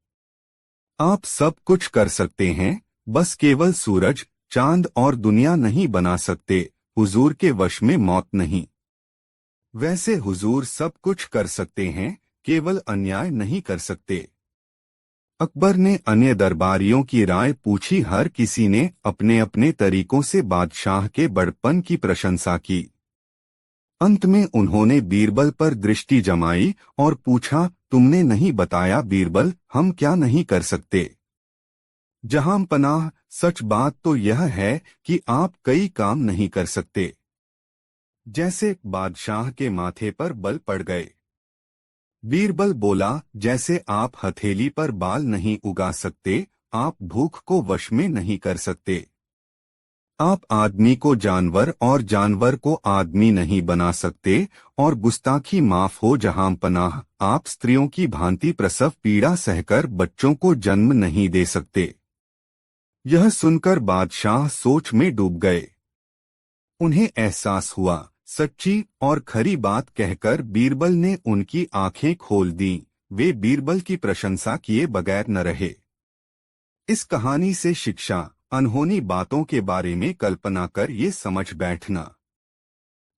आप सब कुछ कर सकते हैं, बस केवल सूरज, चांद और दुनिया नहीं बना सकते, हुजूर के वश में मौत नहीं। वैसे हुजूर सब कुछ कर सकते हैं, केवल अन्याय नहीं कर सकते। अकबर ने अन्य दरबारियों की राय पूछी। हर किसी ने अपने अपने तरीकों से बादशाह के बड़पन की प्रशंसा की। अंत में उन्होंने बीरबल पर दृष्टि जमाई और पूछा, तुमने नहीं बताया बीरबल, हम क्या नहीं कर सकते? जहां पनाह, सच बात तो यह है कि आप कई काम नहीं कर सकते। जैसे बादशाह के माथे पर बल पड़ गए। बीरबल बोला, जैसे आप हथेली पर बाल नहीं उगा सकते, आप भूख को वश में नहीं कर सकते। आप आदमी को जानवर और जानवर को आदमी नहीं बना सकते, और गुस्ताखी माफ हो जहां पनाह, आप स्त्रियों की भांति प्रसव पीड़ा सहकर बच्चों को जन्म नहीं दे सकते। यह सुनकर बादशाह सोच में डूब गए। उन्हें एहसास हुआ, सच्ची और खरी बात कहकर बीरबल ने उनकी आंखें खोल दी। वे बीरबल की प्रशंसा किए बगैर न रहे। इस कहानी से शिक्षा, अनहोनी बातों के बारे में कल्पना कर ये समझ बैठना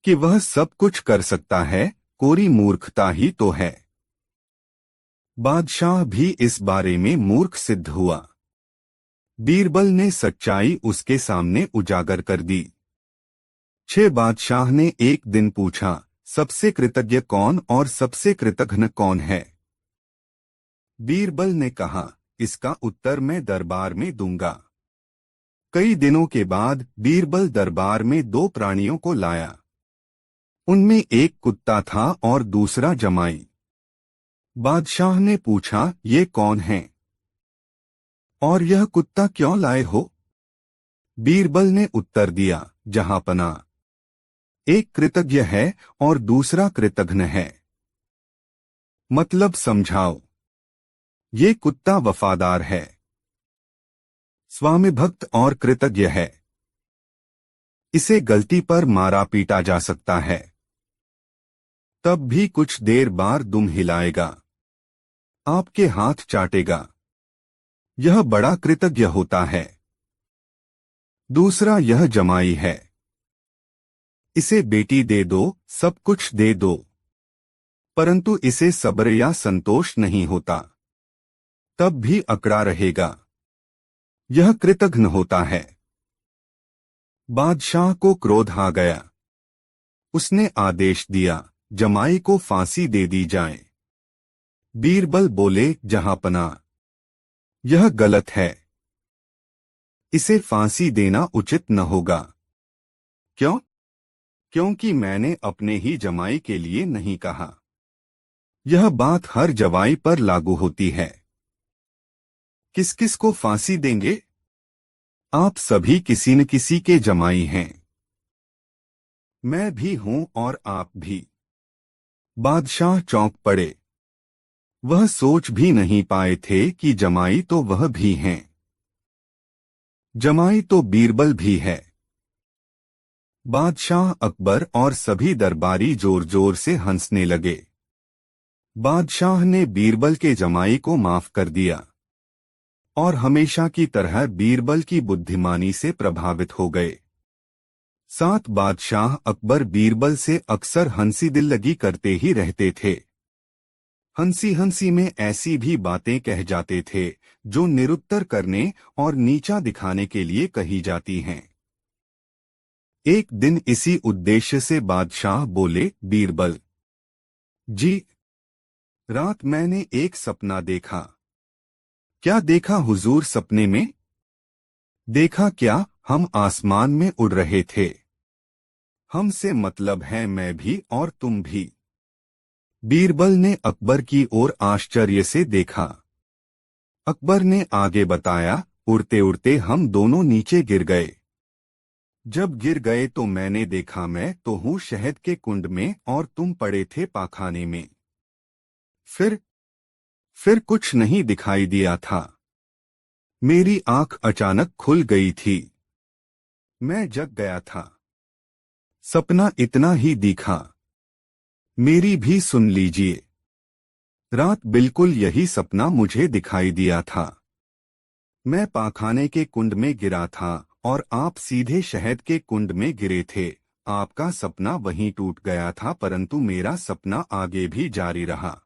कि वह सब कुछ कर सकता है, कोरी मूर्खता ही तो है। बादशाह भी इस बारे में मूर्ख सिद्ध हुआ। बीरबल ने सच्चाई उसके सामने उजागर कर दी। बादशाह ने एक दिन पूछा, सबसे कृतज्ञ कौन और सबसे कृतघ्न कौन है? बीरबल ने कहा, इसका उत्तर मैं दरबार में दूंगा। कई दिनों के बाद बीरबल दरबार में दो प्राणियों को लाया। उनमें एक कुत्ता था और दूसरा जमाई। बादशाह ने पूछा, ये कौन है और यह कुत्ता क्यों लाए हो? बीरबल ने उत्तर दिया, जहांपना, एक कृतज्ञ है और दूसरा कृतघ्न है। मतलब समझाओ। ये कुत्ता वफादार है, स्वामी भक्त और कृतज्ञ है। इसे गलती पर मारा पीटा जा सकता है, तब भी कुछ देर बाद दुम हिलाएगा, आपके हाथ चाटेगा। यह बड़ा कृतज्ञ होता है। दूसरा यह जमाई है, इसे बेटी दे दो, सब कुछ दे दो, परंतु इसे सब्र या संतोष नहीं होता, तब भी अकड़ा रहेगा। यह कृतघ्न होता है। बादशाह को क्रोध आ गया। उसने आदेश दिया, जमाई को फांसी दे दी जाए। बीरबल बोले, जहांपना, यह गलत है। इसे फांसी देना उचित न होगा। क्यों? क्योंकि मैंने अपने ही जमाई के लिए नहीं कहा। यह बात हर जवाई पर लागू होती है। किस किस को फांसी देंगे? आप सभी किसी न किसी के जमाई हैं। मैं भी हूं और आप भी। बादशाह चौंक पड़े। वह सोच भी नहीं पाए थे कि जमाई तो वह भी हैं। जमाई तो बीरबल भी है। बादशाह अकबर और सभी दरबारी जोर जोर से हंसने लगे। बादशाह ने बीरबल के जमाई को माफ कर दिया और हमेशा की तरह बीरबल की बुद्धिमानी से प्रभावित हो गए। साथ बादशाह अकबर बीरबल से अक्सर हंसी दिल लगी करते ही रहते थे। हंसी हंसी में ऐसी भी बातें कह जाते थे जो निरुत्तर करने और नीचा दिखाने के लिए कही जाती हैं। एक दिन इसी उद्देश्य से बादशाह बोले, बीरबल जी, रात मैंने एक सपना देखा। क्या देखा हुजूर सपने में? देखा क्या, हम आसमान में उड़ रहे थे। हमसे मतलब है मैं भी और तुम भी। बीरबल ने अकबर की ओर आश्चर्य से देखा। अकबर ने आगे बताया, उड़ते उड़ते हम दोनों नीचे गिर गए। जब गिर गए तो मैंने देखा मैं तो हूँ शहद के कुंड में और तुम पड़े थे पाखाने में। फिर कुछ नहीं दिखाई दिया था। मेरी आंख अचानक खुल गई थी। मैं जग गया था। सपना इतना ही दिखा। मेरी भी सुन लीजिए। रात बिल्कुल यही सपना मुझे दिखाई दिया था। मैं पाखाने के कुंड में गिरा था और आप सीधे शहद के कुंड में गिरे थे। आपका सपना वहीं टूट गया था, परंतु मेरा सपना आगे भी जारी रहा।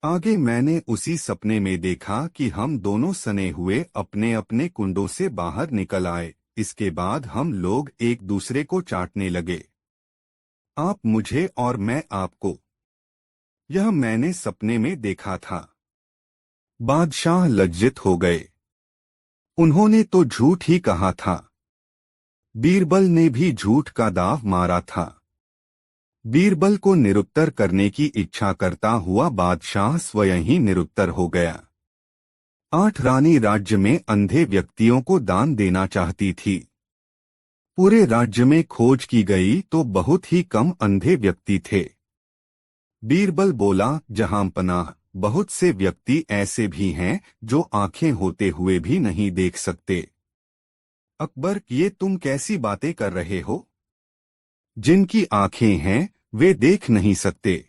आगे मैंने उसी सपने में देखा कि हम दोनों सने हुए अपने अपने कुंडों से बाहर निकल आए। इसके बाद हम लोग एक दूसरे को चाटने लगे, आप मुझे और मैं आपको। यह मैंने सपने में देखा था। बादशाह लज्जित हो गए। उन्होंने तो झूठ ही कहा था। बीरबल ने भी झूठ का दाव मारा था। बीरबल को निरुत्तर करने की इच्छा करता हुआ बादशाह स्वयं ही निरुत्तर हो गया। 8 रानी राज्य में अंधे व्यक्तियों को दान देना चाहती थी। पूरे राज्य में खोज की गई तो बहुत ही कम अंधे व्यक्ति थे। बीरबल बोला, जहांपनाह, बहुत से व्यक्ति ऐसे भी हैं जो आंखें होते हुए भी नहीं देख सकते। अकबर, ये तुम कैसी बातें कर रहे हो? जिनकी आंखें हैं वे देख नहीं सकते।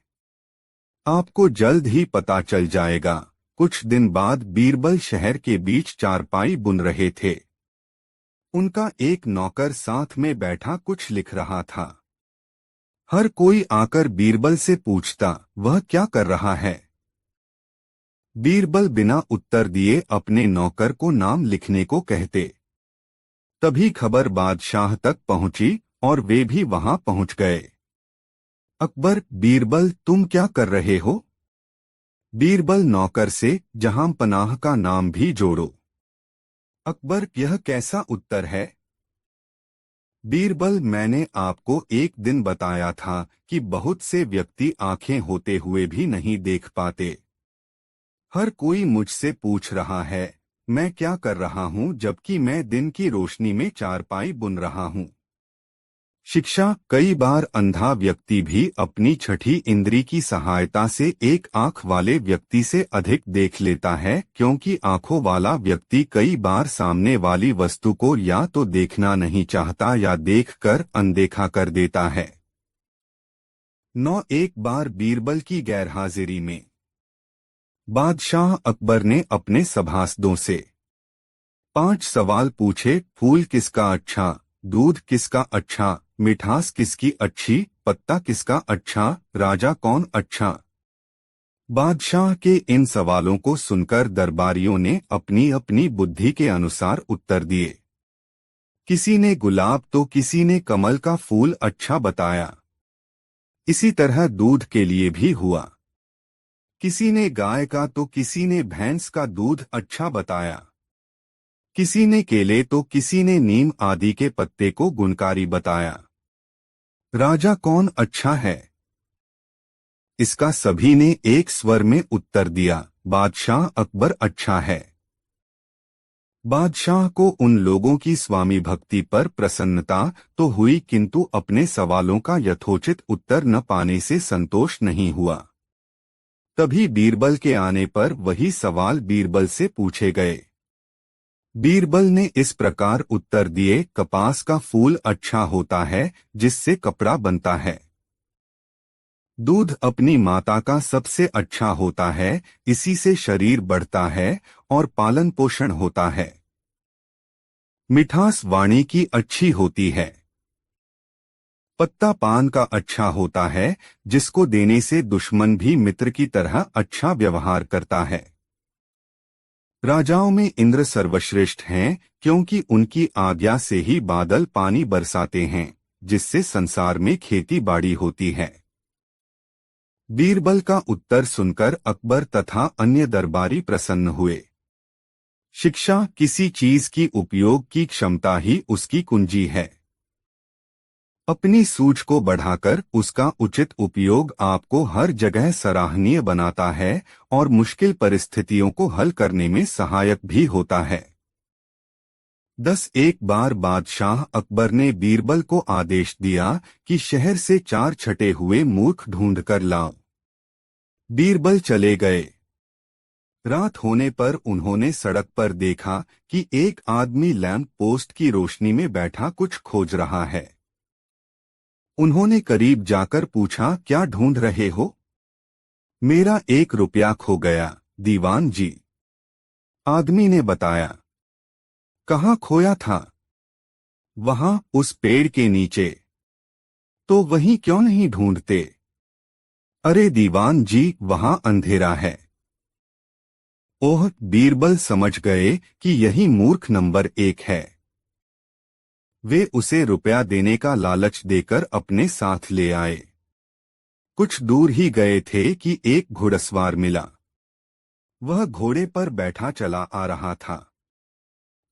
आपको जल्द ही पता चल जाएगा। कुछ दिन बाद बीरबल शहर के बीच चारपाई बुन रहे थे। उनका एक नौकर साथ में बैठा कुछ लिख रहा था। हर कोई आकर बीरबल से पूछता, वह क्या कर रहा है? बीरबल बिना उत्तर दिए अपने नौकर को नाम लिखने को कहते। तभी खबर बादशाह तक पहुंची और वे भी वहां पहुंच गए। अकबर, बीरबल तुम क्या कर रहे हो? बीरबल नौकर से, जहांपनाह का नाम भी जोड़ो। अकबर, यह कैसा उत्तर है? बीरबल, मैंने आपको एक दिन बताया था कि बहुत से व्यक्ति आंखें होते हुए भी नहीं देख पाते। हर कोई मुझसे पूछ रहा है मैं क्या कर रहा हूं, जबकि मैं दिन की रोशनी में चारपाई बुन रहा हूं। शिक्षा, कई बार अंधा व्यक्ति भी अपनी छठी इंद्री की सहायता से एक आंख वाले व्यक्ति से अधिक देख लेता है, क्योंकि आंखों वाला व्यक्ति कई बार सामने वाली वस्तु को या तो देखना नहीं चाहता या देखकर अनदेखा कर देता है। 9 एक बार बीरबल की गैरहाजिरी में बादशाह अकबर ने अपने सभासदों से 5 सवाल पूछे। फूल किसका अच्छा, दूध किसका अच्छा, मिठास किसकी अच्छी, पत्ता किसका अच्छा, राजा कौन अच्छा? बादशाह के इन सवालों को सुनकर दरबारियों ने अपनी अपनी बुद्धि के अनुसार उत्तर दिए। किसी ने गुलाब तो किसी ने कमल का फूल अच्छा बताया। इसी तरह दूध के लिए भी हुआ। किसी ने गाय का तो किसी ने भैंस का दूध अच्छा बताया। किसी ने केले तो किसी ने नीम आदि के पत्ते को गुणकारी बताया। राजा कौन अच्छा है? इसका सभी ने एक स्वर में उत्तर दिया, बादशाह अकबर अच्छा है। बादशाह को उन लोगों की स्वामी भक्ति पर प्रसन्नता तो हुई, किंतु अपने सवालों का यथोचित उत्तर न पाने से संतोष नहीं हुआ। तभी बीरबल के आने पर वही सवाल बीरबल से पूछे गए। बीरबल ने इस प्रकार उत्तर दिए, कपास का फूल अच्छा होता है जिससे कपड़ा बनता है। दूध अपनी माता का सबसे अच्छा होता है, इसी से शरीर बढ़ता है और पालन पोषण होता है। मिठास वाणी की अच्छी होती है। पत्ता पान का अच्छा होता है, जिसको देने से दुश्मन भी मित्र की तरह अच्छा व्यवहार करता है। राजाओं में इंद्र सर्वश्रेष्ठ हैं, क्योंकि उनकी आज्ञा से ही बादल पानी बरसाते हैं, जिससे संसार में खेती बाड़ी होती है। बीरबल का उत्तर सुनकर अकबर तथा अन्य दरबारी प्रसन्न हुए। शिक्षा, किसी चीज की उपयोग की क्षमता ही उसकी कुंजी है। अपनी सूझ को बढ़ाकर उसका उचित उपयोग आपको हर जगह सराहनीय बनाता है और मुश्किल परिस्थितियों को हल करने में सहायक भी होता है। एक बार बादशाह अकबर ने बीरबल को आदेश दिया कि शहर से 4 छटे हुए मूर्ख ढूंढकर लाओ। बीरबल चले गए। रात होने पर उन्होंने सड़क पर देखा कि एक आदमी लैंप पोस्ट की रोशनी में बैठा कुछ खोज रहा है। उन्होंने करीब जाकर पूछा, क्या ढूंढ रहे हो? मेरा 1 रुपया खो गया, दीवान जी, आदमी ने बताया। कहाँ खोया था? वहां, उस पेड़ के नीचे। तो वहीं क्यों नहीं ढूंढते? अरे दीवान जी, वहां अंधेरा है। ओह, बीरबल समझ गए कि यही मूर्ख नंबर 1 है। वे उसे रुपया देने का लालच देकर अपने साथ ले आए। कुछ दूर ही गए थे कि एक घुड़सवार मिला। वह घोड़े पर बैठा चला आ रहा था।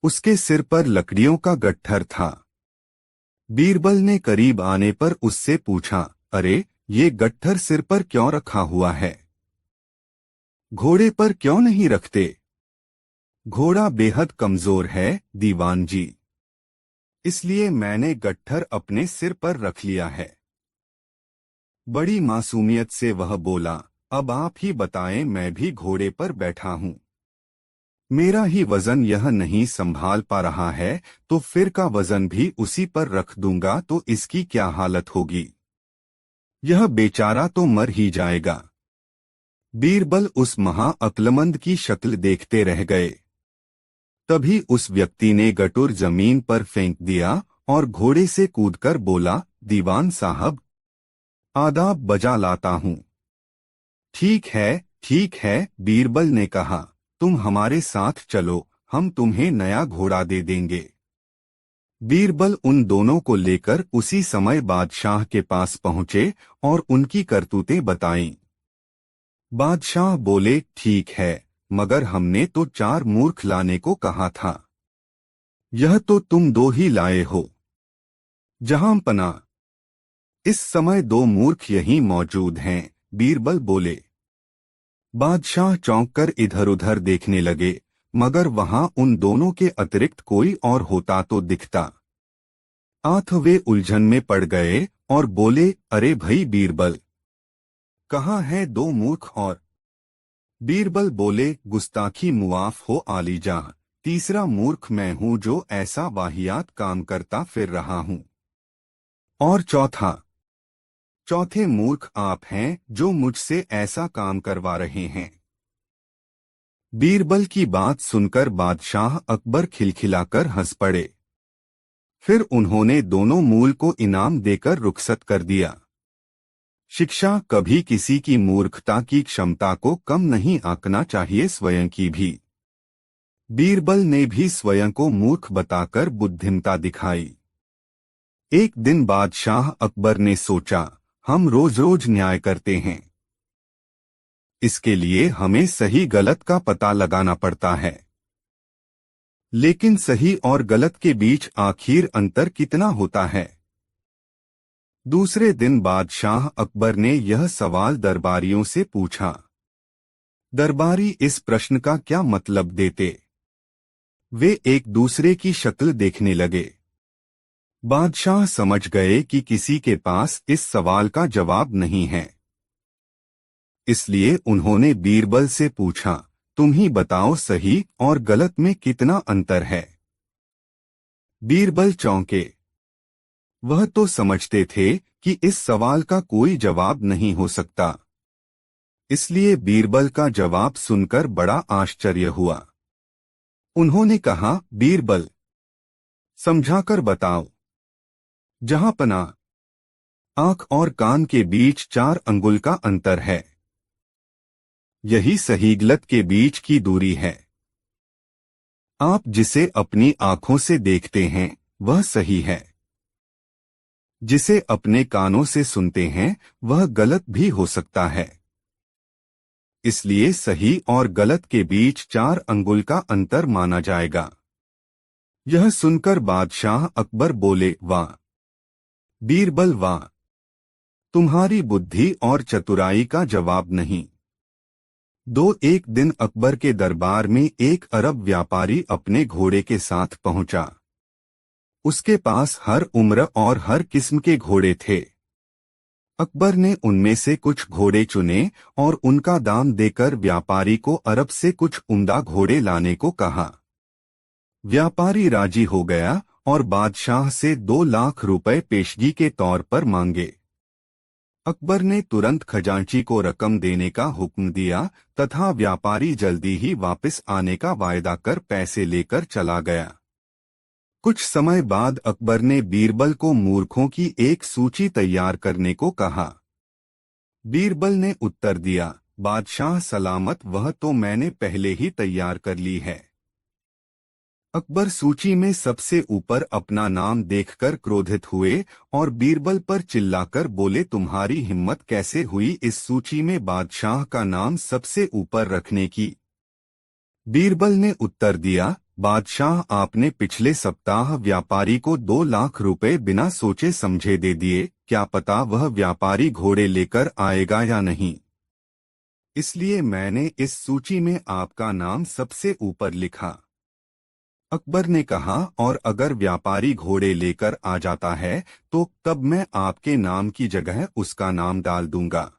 उसके सिर पर लकड़ियों का गट्ठर था। बीरबल ने करीब आने पर उससे पूछा, अरे, ये गट्ठर सिर पर क्यों रखा हुआ है? घोड़े पर क्यों नहीं रखते? घोड़ा बेहद कमजोर है, दीवान जी, इसलिए मैंने गट्ठर अपने सिर पर रख लिया है। बड़ी मासूमियत से वह बोला, अब आप ही बताएं, मैं भी घोड़े पर बैठा हूं। मेरा ही वजन यह नहीं संभाल पा रहा है, तो फिर का वजन भी उसी पर रख दूंगा तो इसकी क्या हालत होगी? यह बेचारा तो मर ही जाएगा। बीरबल उस महाअक्लमंद की शक्ल देखते रह गए। तभी उस व्यक्ति ने गटुर जमीन पर फेंक दिया और घोड़े से कूदकर बोला, दीवान साहब, आदाब बजा लाता हूं। ठीक है, ठीक है, बीरबल ने कहा, तुम हमारे साथ चलो, हम तुम्हें नया घोड़ा दे देंगे। बीरबल उन दोनों को लेकर उसी समय बादशाह के पास पहुंचे और उनकी करतूतें बताईं। बादशाह बोले, ठीक है, मगर हमने तो 4 मूर्ख लाने को कहा था। यह तो तुम 2 ही लाए हो। जहांपना, इस समय 2 मूर्ख यहीं मौजूद हैं, बीरबल बोले। बादशाह चौंककर इधर-उधर देखने लगे, मगर वहां उन दोनों के अतिरिक्त कोई और होता तो दिखता। आठ वे उलझन में पड़ गए और बोले, अरे भई बीरबल, कहाँ हैं 2 मूर्ख और? बीरबल बोले, गुस्ताखी मुआफ हो आलीजा, तीसरा मूर्ख मैं हूँ जो ऐसा वाहियात काम करता फिर रहा हूँ। और चौथे मूर्ख आप हैं जो मुझसे ऐसा काम करवा रहे हैं। बीरबल की बात सुनकर बादशाह अकबर खिलखिलाकर हंस पड़े। फिर उन्होंने दोनों मूल को इनाम देकर रुखसत कर दिया। शिक्षा, कभी किसी की मूर्खता की क्षमता को कम नहीं आंकना चाहिए, स्वयं की भी। बीरबल ने भी स्वयं को मूर्ख बताकर बुद्धिमता दिखाई। एक दिन बादशाह अकबर ने सोचा, हम रोज रोज न्याय करते हैं, इसके लिए हमें सही गलत का पता लगाना पड़ता है। लेकिन सही और गलत के बीच आखिर अंतर कितना होता है? दूसरे दिन बादशाह अकबर ने यह सवाल दरबारियों से पूछा। दरबारी इस प्रश्न का क्या मतलब देते? वे एक दूसरे की शक्ल देखने लगे। बादशाह समझ गए कि किसी के पास इस सवाल का जवाब नहीं है। इसलिए उन्होंने बीरबल से पूछा, तुम ही बताओ, सही और गलत में कितना अंतर है? बीरबल चौंके। वह तो समझते थे कि इस सवाल का कोई जवाब नहीं हो सकता। इसलिए बीरबल का जवाब सुनकर बड़ा आश्चर्य हुआ। उन्होंने कहा, बीरबल, समझाकर बताओ। जहांपना, आंख और कान के बीच 4 अंगुल का अंतर है। यही सही गलत के बीच की दूरी है। आप जिसे अपनी आंखों से देखते हैं वह सही है। जिसे अपने कानों से सुनते हैं वह गलत भी हो सकता है। इसलिए सही और गलत के बीच 4 अंगुल का अंतर माना जाएगा। यह सुनकर बादशाह अकबर बोले, वाह बीरबल वाह, तुम्हारी बुद्धि और चतुराई का जवाब नहीं। एक दिन अकबर के दरबार में एक अरब व्यापारी अपने घोड़े के साथ पहुंचा। उसके पास हर उम्र और हर किस्म के घोड़े थे। अकबर ने उनमें से कुछ घोड़े चुने और उनका दाम देकर व्यापारी को अरब से कुछ उम्दा घोड़े लाने को कहा। व्यापारी राजी हो गया और बादशाह से 2 लाख रुपए पेशगी के तौर पर मांगे। अकबर ने तुरंत खजांची को रकम देने का हुक्म दिया तथा व्यापारी जल्दी ही वापस आने का वायदा कर पैसे लेकर चला गया। कुछ समय बाद अकबर ने बीरबल को मूर्खों की एक सूची तैयार करने को कहा। बीरबल ने उत्तर दिया, बादशाह सलामत, वह तो मैंने पहले ही तैयार कर ली है। अकबर सूची में सबसे ऊपर अपना नाम देखकर क्रोधित हुए और बीरबल पर चिल्लाकर बोले, तुम्हारी हिम्मत कैसे हुई इस सूची में बादशाह का नाम सबसे ऊपर रखने की। बीरबल ने उत्तर दिया, बादशाह आपने पिछले सप्ताह व्यापारी को 2 लाख रुपए बिना सोचे समझे दे दिए, क्या पता वह व्यापारी घोड़े लेकर आएगा या नहीं। इसलिए मैंने इस सूची में आपका नाम सबसे ऊपर लिखा। अकबर ने कहा, और अगर व्यापारी घोड़े लेकर आ जाता है तो तब मैं आपके नाम की जगह उसका नाम डाल दूंगा।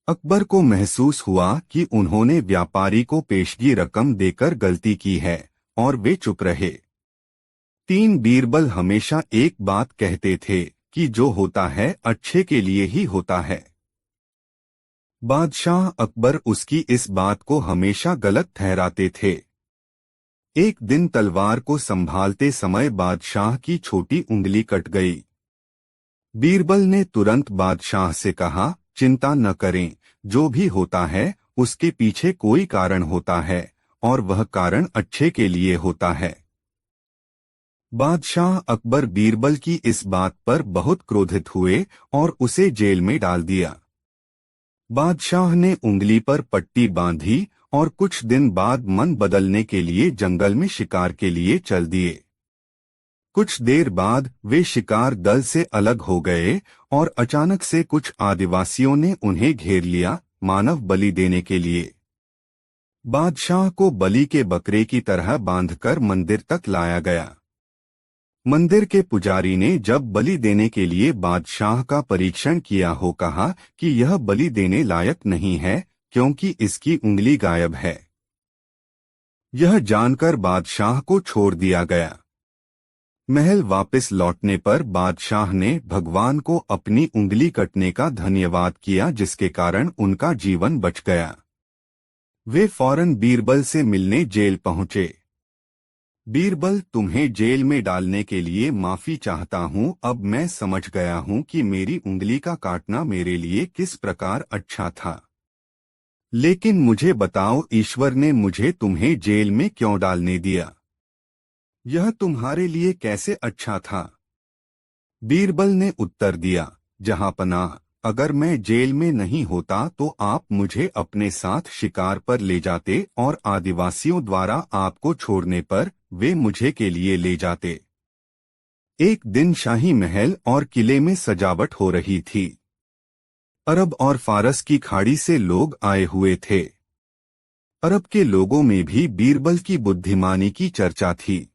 अकबर को महसूस हुआ कि उन्होंने व्यापारी को पेशगी रकम देकर गलती की है और वे चुप रहे। बीरबल हमेशा एक बात कहते थे कि जो होता है अच्छे के लिए ही होता है। बादशाह अकबर उसकी इस बात को हमेशा गलत ठहराते थे। एक दिन तलवार को संभालते समय बादशाह की छोटी उंगली कट गई। बीरबल ने तुरंत बादशाह से कहा, चिंता न करें, जो भी होता है उसके पीछे कोई कारण होता है और वह कारण अच्छे के लिए होता है। बादशाह अकबर बीरबल की इस बात पर बहुत क्रोधित हुए और उसे जेल में डाल दिया। बादशाह ने उंगली पर पट्टी बांधी और कुछ दिन बाद मन बदलने के लिए जंगल में शिकार के लिए चल दिए। कुछ देर बाद वे शिकार दल से अलग हो गए और अचानक से कुछ आदिवासियों ने उन्हें घेर लिया, मानव बलि देने के लिए। बादशाह को बलि के बकरे की तरह बांधकर मंदिर तक लाया गया। मंदिर के पुजारी ने जब बलि देने के लिए बादशाह का परीक्षण किया हो कहा कि यह बलि देने लायक नहीं है क्योंकि इसकी उंगली गायब है। यह जानकर बादशाह को छोड़ दिया गया। महल वापस लौटने पर बादशाह ने भगवान को अपनी उंगली कटने का धन्यवाद किया जिसके कारण उनका जीवन बच गया। वे फौरन बीरबल से मिलने जेल पहुंचे। बीरबल, तुम्हें जेल में डालने के लिए माफी चाहता हूं। अब मैं समझ गया हूं कि मेरी उंगली का काटना मेरे लिए किस प्रकार अच्छा था। लेकिन मुझे बताओ, ईश्वर ने मुझे तुम्हें जेल में क्यों डालने दिया? यह तुम्हारे लिए कैसे अच्छा था? बीरबल ने उत्तर दिया, जहांपनाह, अगर मैं जेल में नहीं होता तो आप मुझे अपने साथ शिकार पर ले जाते और आदिवासियों द्वारा आपको छोड़ने पर वे मुझे के लिए ले जाते। एक दिन शाही महल और किले में सजावट हो रही थी। अरब और फारस की खाड़ी से लोग आए हुए थे। अरब के लोगों में भी बीरबल की बुद्धिमानी की चर्चा थी।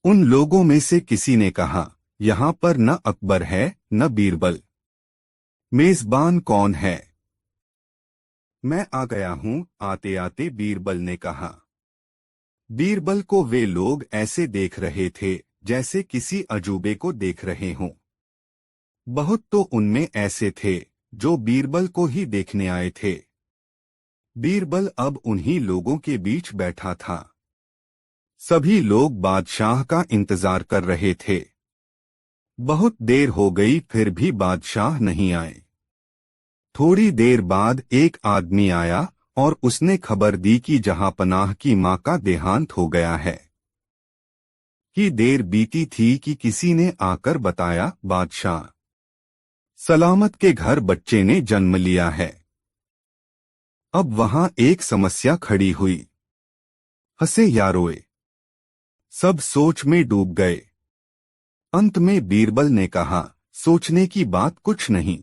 उन लोगों में से किसी ने कहा, यहाँ पर न अकबर है न बीरबल। मेजबान कौन है? मैं आ गया हूँ, आते आते बीरबल ने कहा। बीरबल को वे लोग ऐसे देख रहे थे जैसे किसी अजूबे को देख रहे हों। बहुत तो उनमें ऐसे थे जो बीरबल को ही देखने आए थे। बीरबल अब उन्हीं लोगों के बीच बैठा था। सभी लोग बादशाह का इंतजार कर रहे थे। बहुत देर हो गई फिर भी बादशाह नहीं आए। थोड़ी देर बाद एक आदमी आया और उसने खबर दी कि जहांपनाह की मां का देहांत हो गया है। कि देर बीती थी कि किसी ने आकर बताया, बादशाह सलामत के घर बच्चे ने जन्म लिया है। अब वहां एक समस्या खड़ी हुई। हंसे या रोए, सब सोच में डूब गए। अंत में बीरबल ने कहा, सोचने की बात कुछ नहीं,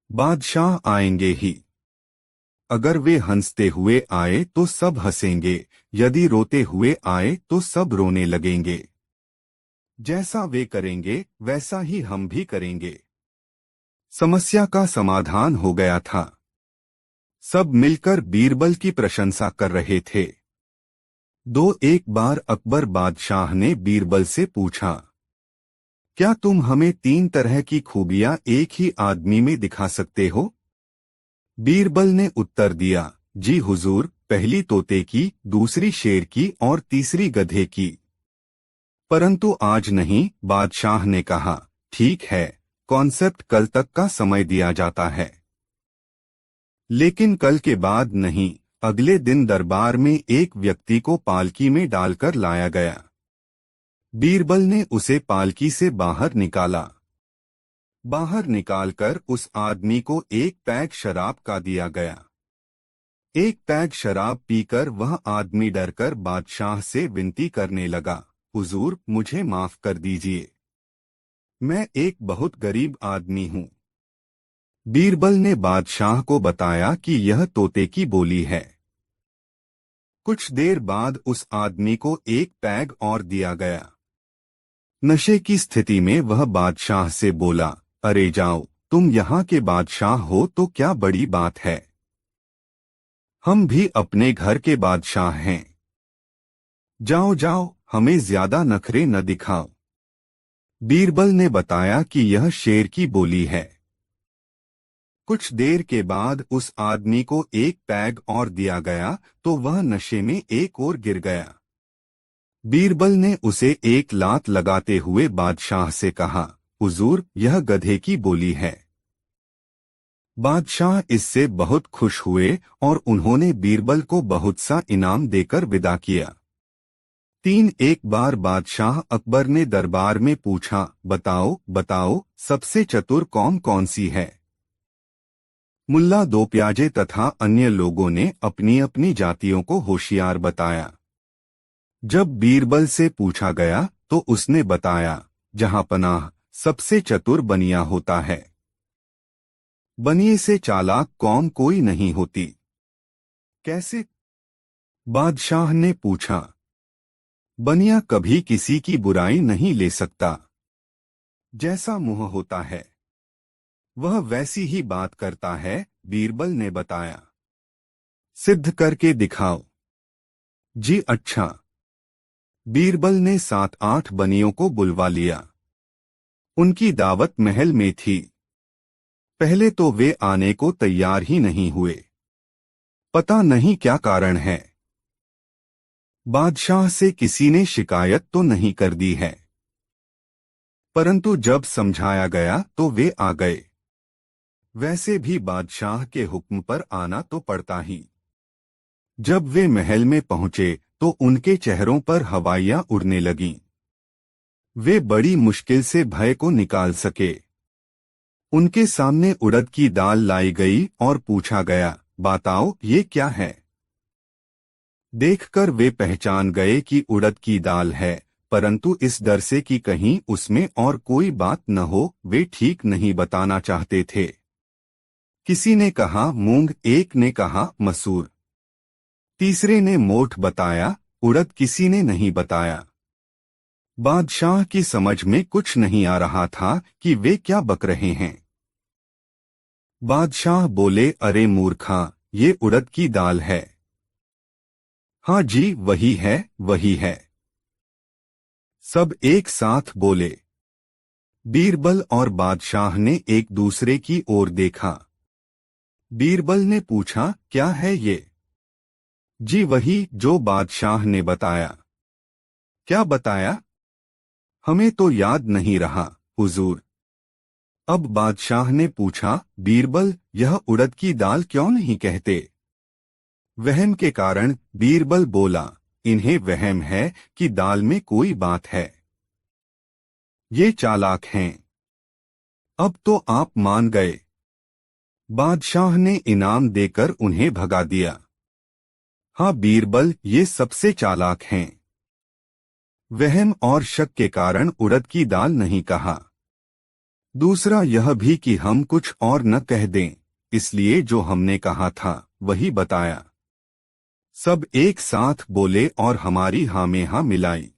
बादशाह आएंगे ही। अगर वे हंसते हुए आए तो सब हंसेंगे, यदि रोते हुए आए तो सब रोने लगेंगे। जैसा वे करेंगे वैसा ही हम भी करेंगे। समस्या का समाधान हो गया था। सब मिलकर बीरबल की प्रशंसा कर रहे थे। एक बार अकबर बादशाह ने बीरबल से पूछा, क्या तुम हमें 3 तरह की खूबियां एक ही आदमी में दिखा सकते हो? बीरबल ने उत्तर दिया, जी हुजूर, पहली तोते की, दूसरी शेर की और तीसरी गधे की। परंतु आज नहीं, बादशाह ने कहा। ठीक है, कॉन्सेप्ट कल तक का समय दिया जाता है। लेकिन कल के बाद नहीं। अगले दिन दरबार में एक व्यक्ति को पालकी में डालकर लाया गया। बीरबल ने उसे पालकी से बाहर निकाला। बाहर निकालकर उस आदमी को एक पैग शराब का दिया गया। एक पैग शराब पीकर वह आदमी डरकर बादशाह से विनती करने लगा, हुजूर, मुझे माफ कर दीजिए, मैं एक बहुत गरीब आदमी हूँ। बीरबल ने बादशाह को बताया कि यह तोते की बोली है। कुछ देर बाद उस आदमी को एक पैग और दिया गया। नशे की स्थिति में वह बादशाह से बोला, अरे जाओ, तुम यहाँ के बादशाह हो तो क्या बड़ी बात है, हम भी अपने घर के बादशाह हैं। जाओ जाओ, हमें ज्यादा नखरे न दिखाओ। बीरबल ने बताया कि यह शेर की बोली है। कुछ देर के बाद उस आदमी को एक पैग और दिया गया तो वह नशे में एक और गिर गया। बीरबल ने उसे एक लात लगाते हुए बादशाह से कहा, हुजूर, यह गधे की बोली है। बादशाह इससे बहुत खुश हुए और उन्होंने बीरबल को बहुत सा इनाम देकर विदा किया। एक बार बादशाह अकबर ने दरबार में पूछा, बताओ बताओ, सबसे चतुर कौन कौन सी है? मुल्ला दो प्याजे तथा अन्य लोगों ने अपनी अपनी जातियों को होशियार बताया। जब बीरबल से पूछा गया तो उसने बताया, जहांपनाह, सबसे चतुर बनिया होता है। बनिए से चालाक कौम कोई नहीं होती। कैसे? बादशाह ने पूछा। बनिया कभी किसी की बुराई नहीं ले सकता। जैसा मुंह होता है वह वैसी ही बात करता है, बीरबल ने बताया। सिद्ध करके दिखाओ। जी अच्छा। बीरबल ने 7-8 बनियों को बुलवा लिया। उनकी दावत महल में थी। पहले तो वे आने को तैयार ही नहीं हुए। पता नहीं क्या कारण है। बादशाह से किसी ने शिकायत तो नहीं कर दी है, परंतु जब समझाया गया तो वे आ गए। वैसे भी बादशाह के हुक्म पर आना तो पड़ता ही। जब वे महल में पहुंचे तो उनके चेहरों पर हवाइयां उड़ने लगीं। वे बड़ी मुश्किल से भय को निकाल सके। उनके सामने उड़द की दाल लाई गई और पूछा गया, बताओ ये क्या है? देखकर वे पहचान गए कि उड़द की दाल है, परंतु इस डर से कि कहीं उसमें और कोई बात न हो, वे ठीक नहीं बताना चाहते थे। किसी ने कहा मूंग, एक ने कहा मसूर, तीसरे ने मोठ बताया, उड़द किसी ने नहीं बताया। बादशाह की समझ में कुछ नहीं आ रहा था कि वे क्या बक रहे हैं। बादशाह बोले, अरे मूर्खा, ये उड़द की दाल है। हाँ जी, वही है, वही है। सब एक साथ बोले। बीरबल और बादशाह ने एक दूसरे की ओर देखा। बीरबल ने पूछा, क्या है ये? जी वही जो बादशाह ने बताया। क्या बताया? हमें तो याद नहीं रहा हुजूर। अब बादशाह ने पूछा, बीरबल, यह उड़द की दाल क्यों नहीं कहते? वहम के कारण बीरबल बोला, इन्हें वहम है कि दाल में कोई बात है। ये चालाक हैं। अब तो आप मान गए। बादशाह ने इनाम देकर उन्हें भगा दिया। हाँ बीरबल, ये सबसे चालाक हैं। वहम और शक के कारण उड़द की दाल नहीं कहा। दूसरा यह भी कि हम कुछ और न कह दें, इसलिए जो हमने कहा था वही बताया। सब एक साथ बोले और हमारी हाँ में हाँ मिलाई।